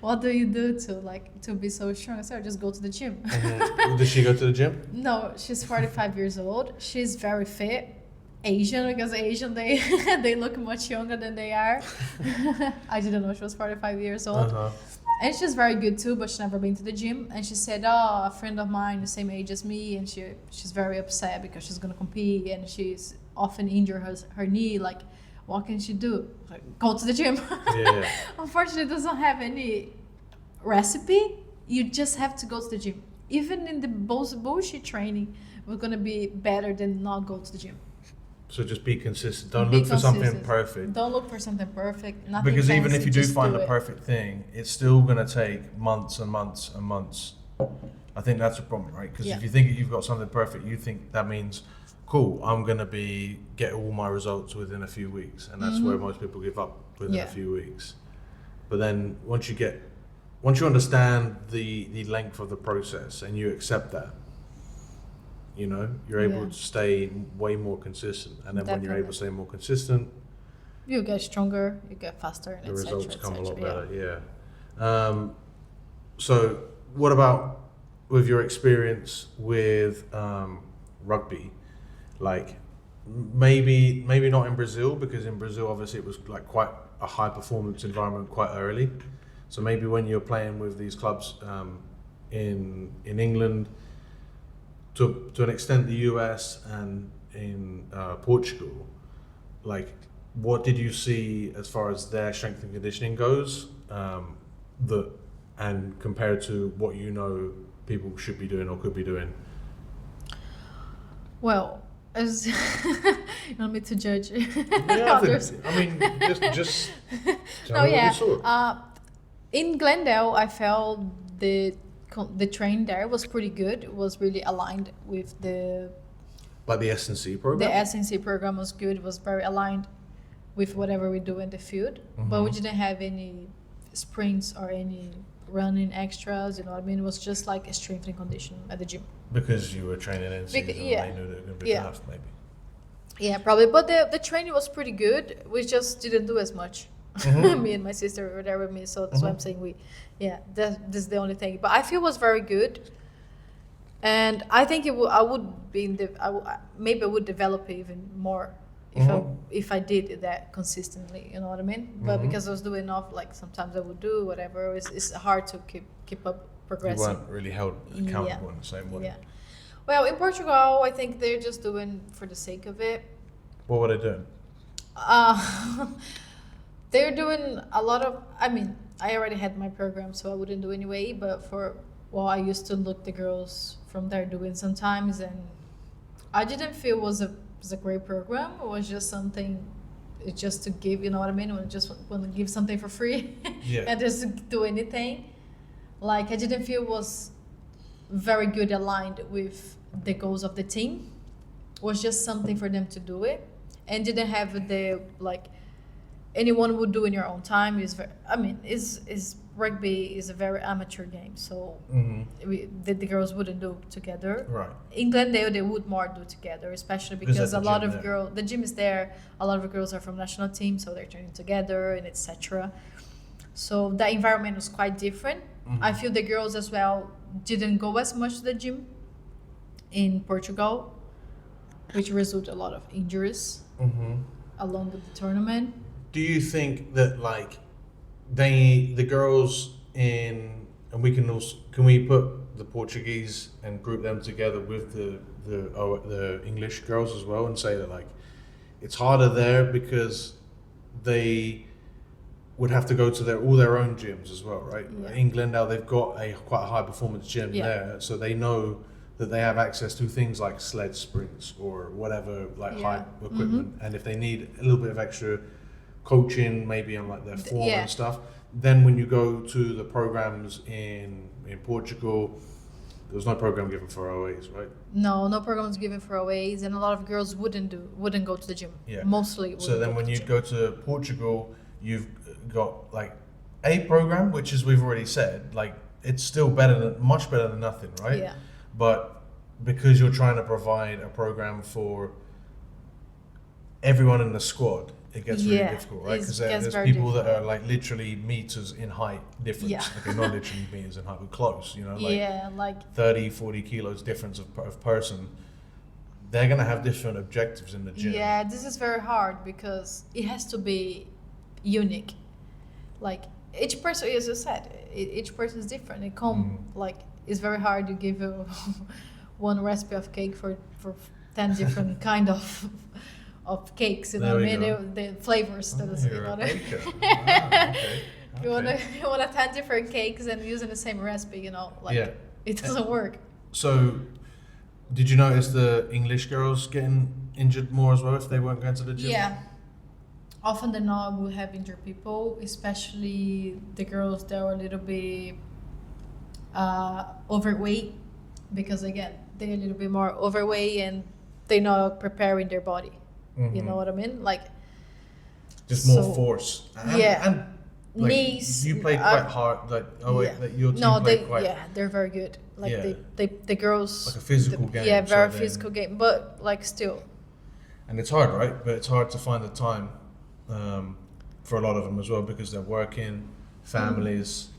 What do you do to be so strong?" I said, "Just go to the gym." Does she go to the gym? No, she's 45 years old. She's very fit. Asian, because Asian they look much younger than they are. I didn't know she was 45 years old. And she's very good too, but she's never been to the gym. And she said, "Oh, a friend of mine the same age as me, and she's very upset because she's gonna compete and she's often injure her knee. Like, what can she do? Like, go to the gym." Unfortunately, it doesn't have any recipe. You just have to go to the gym. Even in the bullshit training, we're gonna be better than not go to the gym. So just be consistent. Don't look for something perfect. Don't look for something perfect. Because even if you do find the perfect thing, it's still going to take months and months and months. I think that's a problem, right? Because if you think you've got something perfect, you think that means, cool, I'm going to get all my results within a few weeks. And that's where most people give up within a few weeks. But then once you understand the length of the process and you accept that, you know, you're able to stay way more consistent. And then when you're able to stay more consistent, you get stronger, you get faster, and The et cetera, results et come a cetera, lot yeah. better, yeah. So what about with your experience with rugby? Like maybe not in Brazil, because in Brazil obviously it was like quite a high performance environment quite early. So maybe when you're playing with these clubs in England, to an extent the US and in Portugal, like what did you see as far as their strength and conditioning goes, and compared to what you know people should be doing or could be doing? Well, as you want me to judge Yeah, others? I mean, just tell No, me what yeah. you saw. In Glendale, I felt the train there was pretty good. It was really aligned with Like the S&C the program? S&C program was good. It was very aligned with whatever we do in the field. But we didn't have any sprints or any running extras. You know what I mean? It was just like a strength and conditioning at the gym. Because you were training in season, yeah. they knew that it was going to be Yeah. tough, maybe. Yeah, probably. But the training was pretty good. We just didn't do as much. Me and my sister were there with me, so that's why I'm saying this is the only thing. But I feel it was very good, and I think maybe I would develop it even more if I did that consistently. You know what I mean? But because I was doing enough, like sometimes I would do whatever. It's hard to keep up You progressing. weren't really held accountable in the same way. Yeah. Well, in Portugal, I think they're just doing for the sake of it. What were they doing? They're doing a lot of. I mean, I already had my program, so I wouldn't do anyway. But I used to look the girls from there doing sometimes, and I didn't feel it was a great program. It was just something, it's just to give. You know what I mean? When just want to give something for free, Yeah. and just do anything. Like I didn't feel it was very good aligned with the goals of the team. It was just something for them to do it, and didn't have the like anyone would do in your own time. Is rugby is a very amateur game, so the girls wouldn't do together. Right. In Glendale, they would more do together, especially Because because a at the lot gym of there. girls, the gym is there. A lot of the girls are from national team, so they're training together and etc. So the environment was quite different. I feel the girls as well didn't go as much to the gym in Portugal, which resulted a lot of injuries along with the tournament. Do you think that like the girls in, and can we put the Portuguese and group them together with the English girls as well, and say that like it's harder there because they would have to go to all their own gyms as well, right? Yeah. In Glendale, they've got quite a high performance gym Yeah. there, so they know that they have access to things like sled sprints or whatever, like high equipment. And if they need a little bit of extra coaching, maybe on like their form Yeah. and stuff, then when you go to the programs in Portugal, there was no program given for OAs, right? No programs given for OAs, and a lot of girls wouldn't go to the gym. Yeah. Mostly. So then when you you go to Portugal, you've got like a program, which as we've already said, like it's still much better than nothing, right? Yeah. But because you're trying to provide a program for everyone in the squad, it gets really Yeah, difficult, right? it Because gets there's very people that difficult. are like literally meters in height difference. Yeah. Okay, not literally meters in height, but close, you know, like Yeah, like 30, 40 kilos difference of person. They're going to have different objectives in the gym. yeah, this is very hard because it has to be unique. Like each person, as you said, each person is different. It like it's very hard to give one recipe of cake for 10 different kind of cakes. You know There what I we mean? The flavors. That is, you You're know a what I mean? baker. Wow, okay. You want Okay. you want 10 different cakes and using the same recipe. You know, like Yeah. it doesn't work. So, did you notice the English girls getting injured more as well if they weren't going to the gym? Yeah. Often than not, we have injured people, especially the girls that are a little bit overweight, because again, they're a little bit more overweight and they're not preparing their body. You know what I mean? Like Just more So, force. yeah. And like, knees. you played quite hard. Like your team No, played quite they're very good. Like Yeah. the girls. like a physical game. Yeah, so very then- physical game, but like still. And it's hard, right? But it's hard to find the time for a lot of them as well, because they're working, families.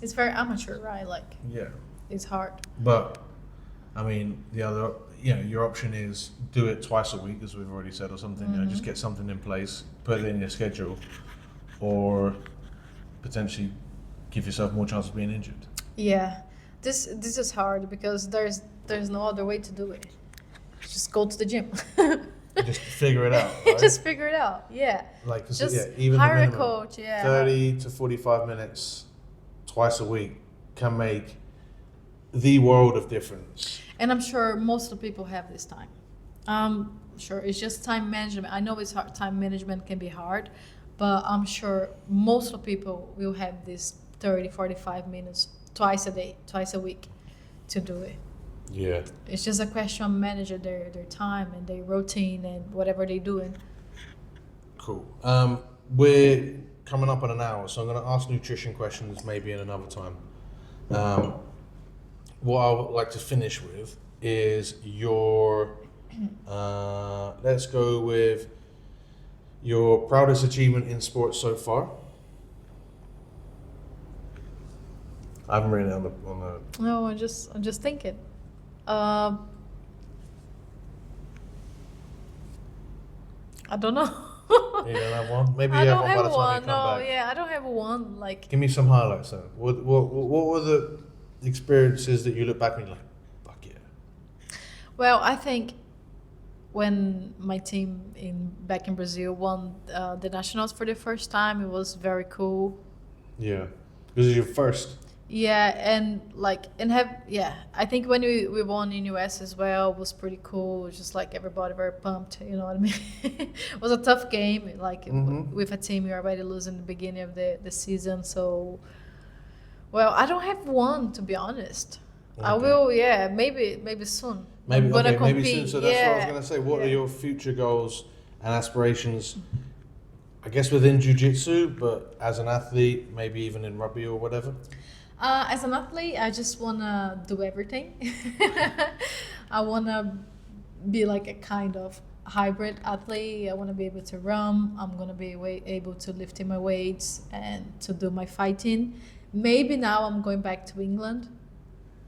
It's very amateur, right? Like, Yeah. it's hard. But I mean, the other, your option is do it twice a week, as we've already said, or something. Just get something in place, put it in your schedule, or potentially give yourself more chance of being injured. Yeah, this is hard because there's no other way to do it. Just go to the gym. Just figure it out. Right? Just figure it out. Yeah. Like, Just even hire the a minimum, coach. Yeah. 30 to 45 minutes twice a week can make the world of difference. And I'm sure most of the people have this time. Sure, it's just time management. I know it's hard. Time management can be hard, but I'm sure most of the people will have this 30, 45 minutes twice a day, twice a week to do it. Yeah. It's just a question of managing their time and their routine and whatever they're doing. Cool. We're coming up on an hour, so I'm going to ask nutrition questions maybe in another time. What I would like to finish with is your, let's go with your proudest achievement in sports so far. I haven't written it on the. No, I'm just thinking. I don't know. You don't have one? Maybe you I have don't one by the have time one. you come No, back. yeah, I don't have one. Like, Give me some highlights then. What were the experiences that you look back and you're like, fuck yeah? well, I think when my team back in Brazil won the nationals for the first time, it was very cool. Yeah. This is your first. Yeah, and I think when we won in US as well, it was pretty cool. It was just like everybody very pumped, you know what I mean? It was a tough game, like with a team you're already losing the beginning of the season. So, well, I don't have one, to be honest. Okay. I will, maybe soon. Maybe I'm gonna compete. maybe soon. So that's what I was gonna say. What are your future goals and aspirations? I guess within jiu-jitsu, but as an athlete, maybe even in rugby or whatever. As an athlete, I just wanna do everything. I wanna be like a kind of hybrid athlete. I wanna be able to run. I'm gonna be able to lift in my weights and to do my fighting. Maybe now I'm going back to England.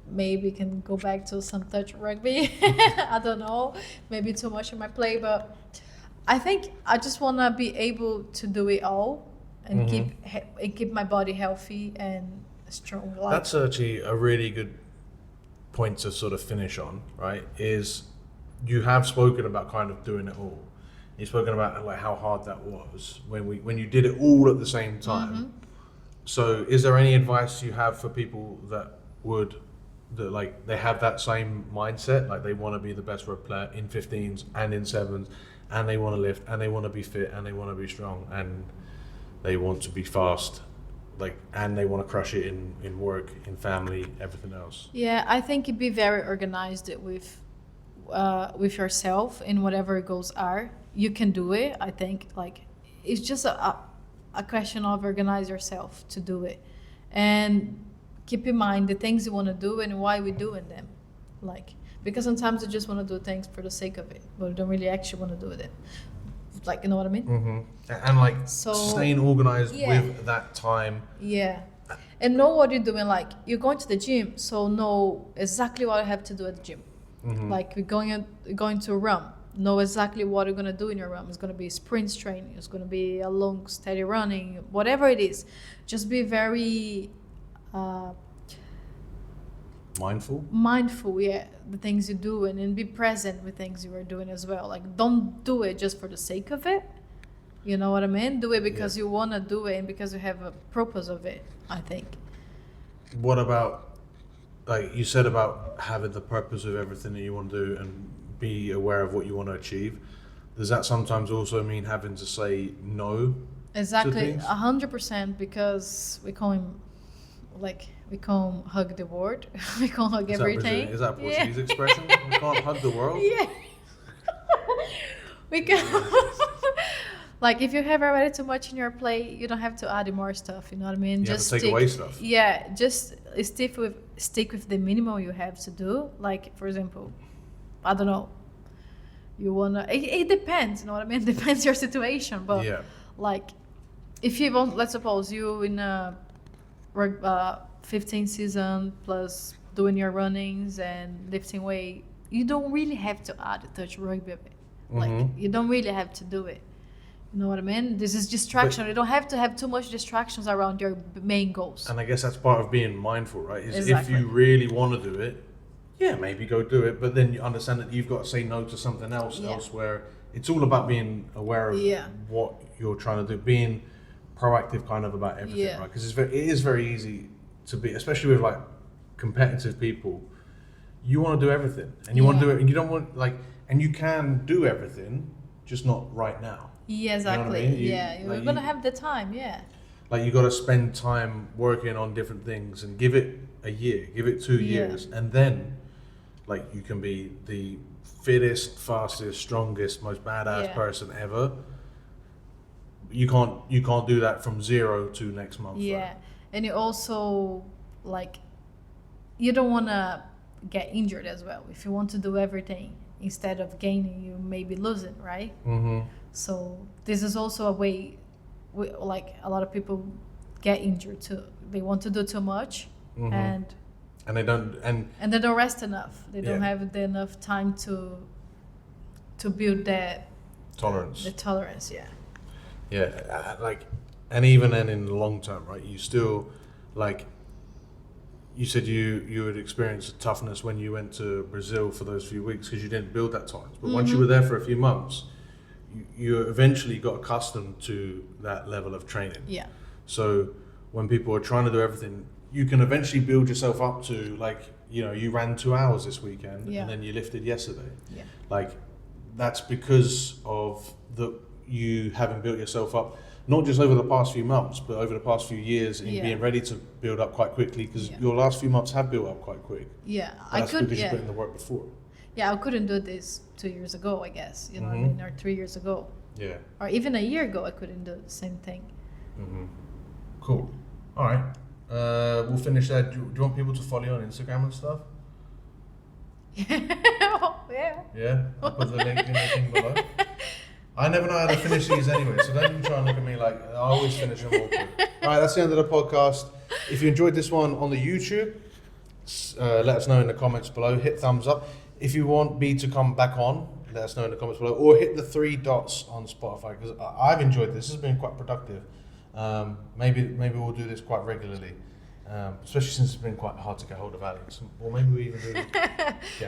Maybe can go back to some touch rugby. I don't know. Maybe too much in my play, but I think I just wanna be able to do it all and keep my body healthy and strong. That's actually a really good point to sort of finish on, right? Is you have spoken about kind of doing it all. You've spoken about like how hard that was when you did it all at the same time. So is there any advice you have for people that like they have that same mindset, like they want to be the best rugby player in 15s and in 7s, and they want to lift and they want to be fit and they want to be strong and they want to be fast, like, and they want to crush it in work, in family, everything else? Yeah, I think be very organized with yourself in whatever goals are. You can do it. I think like it's just a question of organize yourself to do it, and keep in mind the things you want to do and why we're doing them. Like, because sometimes you just want to do things for the sake of it, but you don't really actually want to do it. Like, you know what I mean? And like staying organized with that time. Yeah. And know what you're doing. Like, you're going to the gym, so know exactly what I have to do at the gym. Like, we're going to run. Know exactly what you're going to do in your run. It's going to be sprints training. It's going to be a long, steady running. Whatever it is. Just be very... mindful, yeah, the things you do, and be present with things you are doing as well. Like, don't do it just for the sake of it, you know what I mean? Do it because you want to do it and because you have a purpose of it, I think. What about, like you said, about having the purpose of everything that you want to do and be aware of what you want to achieve? Does that sometimes also mean having to say no? Exactly, 100%, because we can't hug the world. We can't hug everything. Is that a Portuguese expression? We can't hug the world? Yeah. We can. Like, if you have already too much in your plate, you don't have to add more stuff. You know what I mean? You just have to take away stuff. Yeah, just stick with the minimum you have to do. Like, for example, I don't know, You wanna. It depends. You know what I mean? Depends your situation, but Yeah. like, if you want, let's suppose you in a 15 season plus doing your runnings and lifting weight, you don't really have to add a touch rugby of it. Like, you don't really have to do it. You know what I mean? This is distraction. You don't have to have too much distractions around your main goals. And I guess that's part of being mindful, right? Is Exactly. if you really want to do it, yeah, maybe go do it. But then you understand that you've got to say no to something else elsewhere. It's all about being aware of what you're trying to do, being proactive kind of about everything, right? Because it is very easy to be, especially with like competitive people. You want to do everything, and you want to do it, and you don't want and you can do everything, just not right now. Yeah, exactly. You know what I mean? You're gonna have the time. Like you got to spend time working on different things and give it a year, give it 2 years, and then like you can be the fittest, fastest, strongest, most badass person ever. You can't do that from 0 to next month. Yeah, right? and you also like, you don't want to get injured as well. If you want to do everything instead of gaining, you may be losing, right? So this is also a way, like a lot of people get injured too. They want to do too much, and they don't rest enough. They don't have enough time to build that tolerance. The tolerance, and even then in the long term, right? You still like. You said you would experience toughness when you went to Brazil for those few weeks because you didn't build that tolerance. But once you were there for a few months, you eventually got accustomed to that level of training. Yeah. So when people are trying to do everything, you can eventually build yourself up to you ran 2 hours this weekend and then you lifted yesterday. Yeah. Like that's because of you having built yourself up. Not just over the past few months, but over the past few years, and being ready to build up quite quickly, because your last few months have built up quite quick. Yeah, because you put in the work before. Yeah, I couldn't do this 2 years ago, I guess. You know what I mean, or 3 years ago. Yeah. Or even a year ago, I couldn't do the same thing. Cool. All right. We'll finish that. Do you want people to follow you on Instagram and stuff? Yeah. Yeah. I'll put the link in the thing below. I never know how to finish these anyway, so don't even try and look at me like I always finish them awkward. All right, that's the end of the podcast. If you enjoyed this one on the YouTube, let us know in the comments below. Hit thumbs up. If you want me to come back on, let us know in the comments below, or hit the 3 dots on Spotify because I've enjoyed this. This has been quite productive. Maybe we'll do this quite regularly, especially since it's been quite hard to get hold of Alex. Or maybe we even do.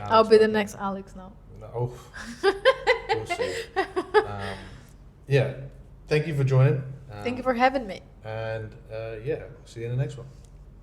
I'll be the next Alex now. No. We'll see. Thank you for joining. Thank you for having me. And see you in the next one.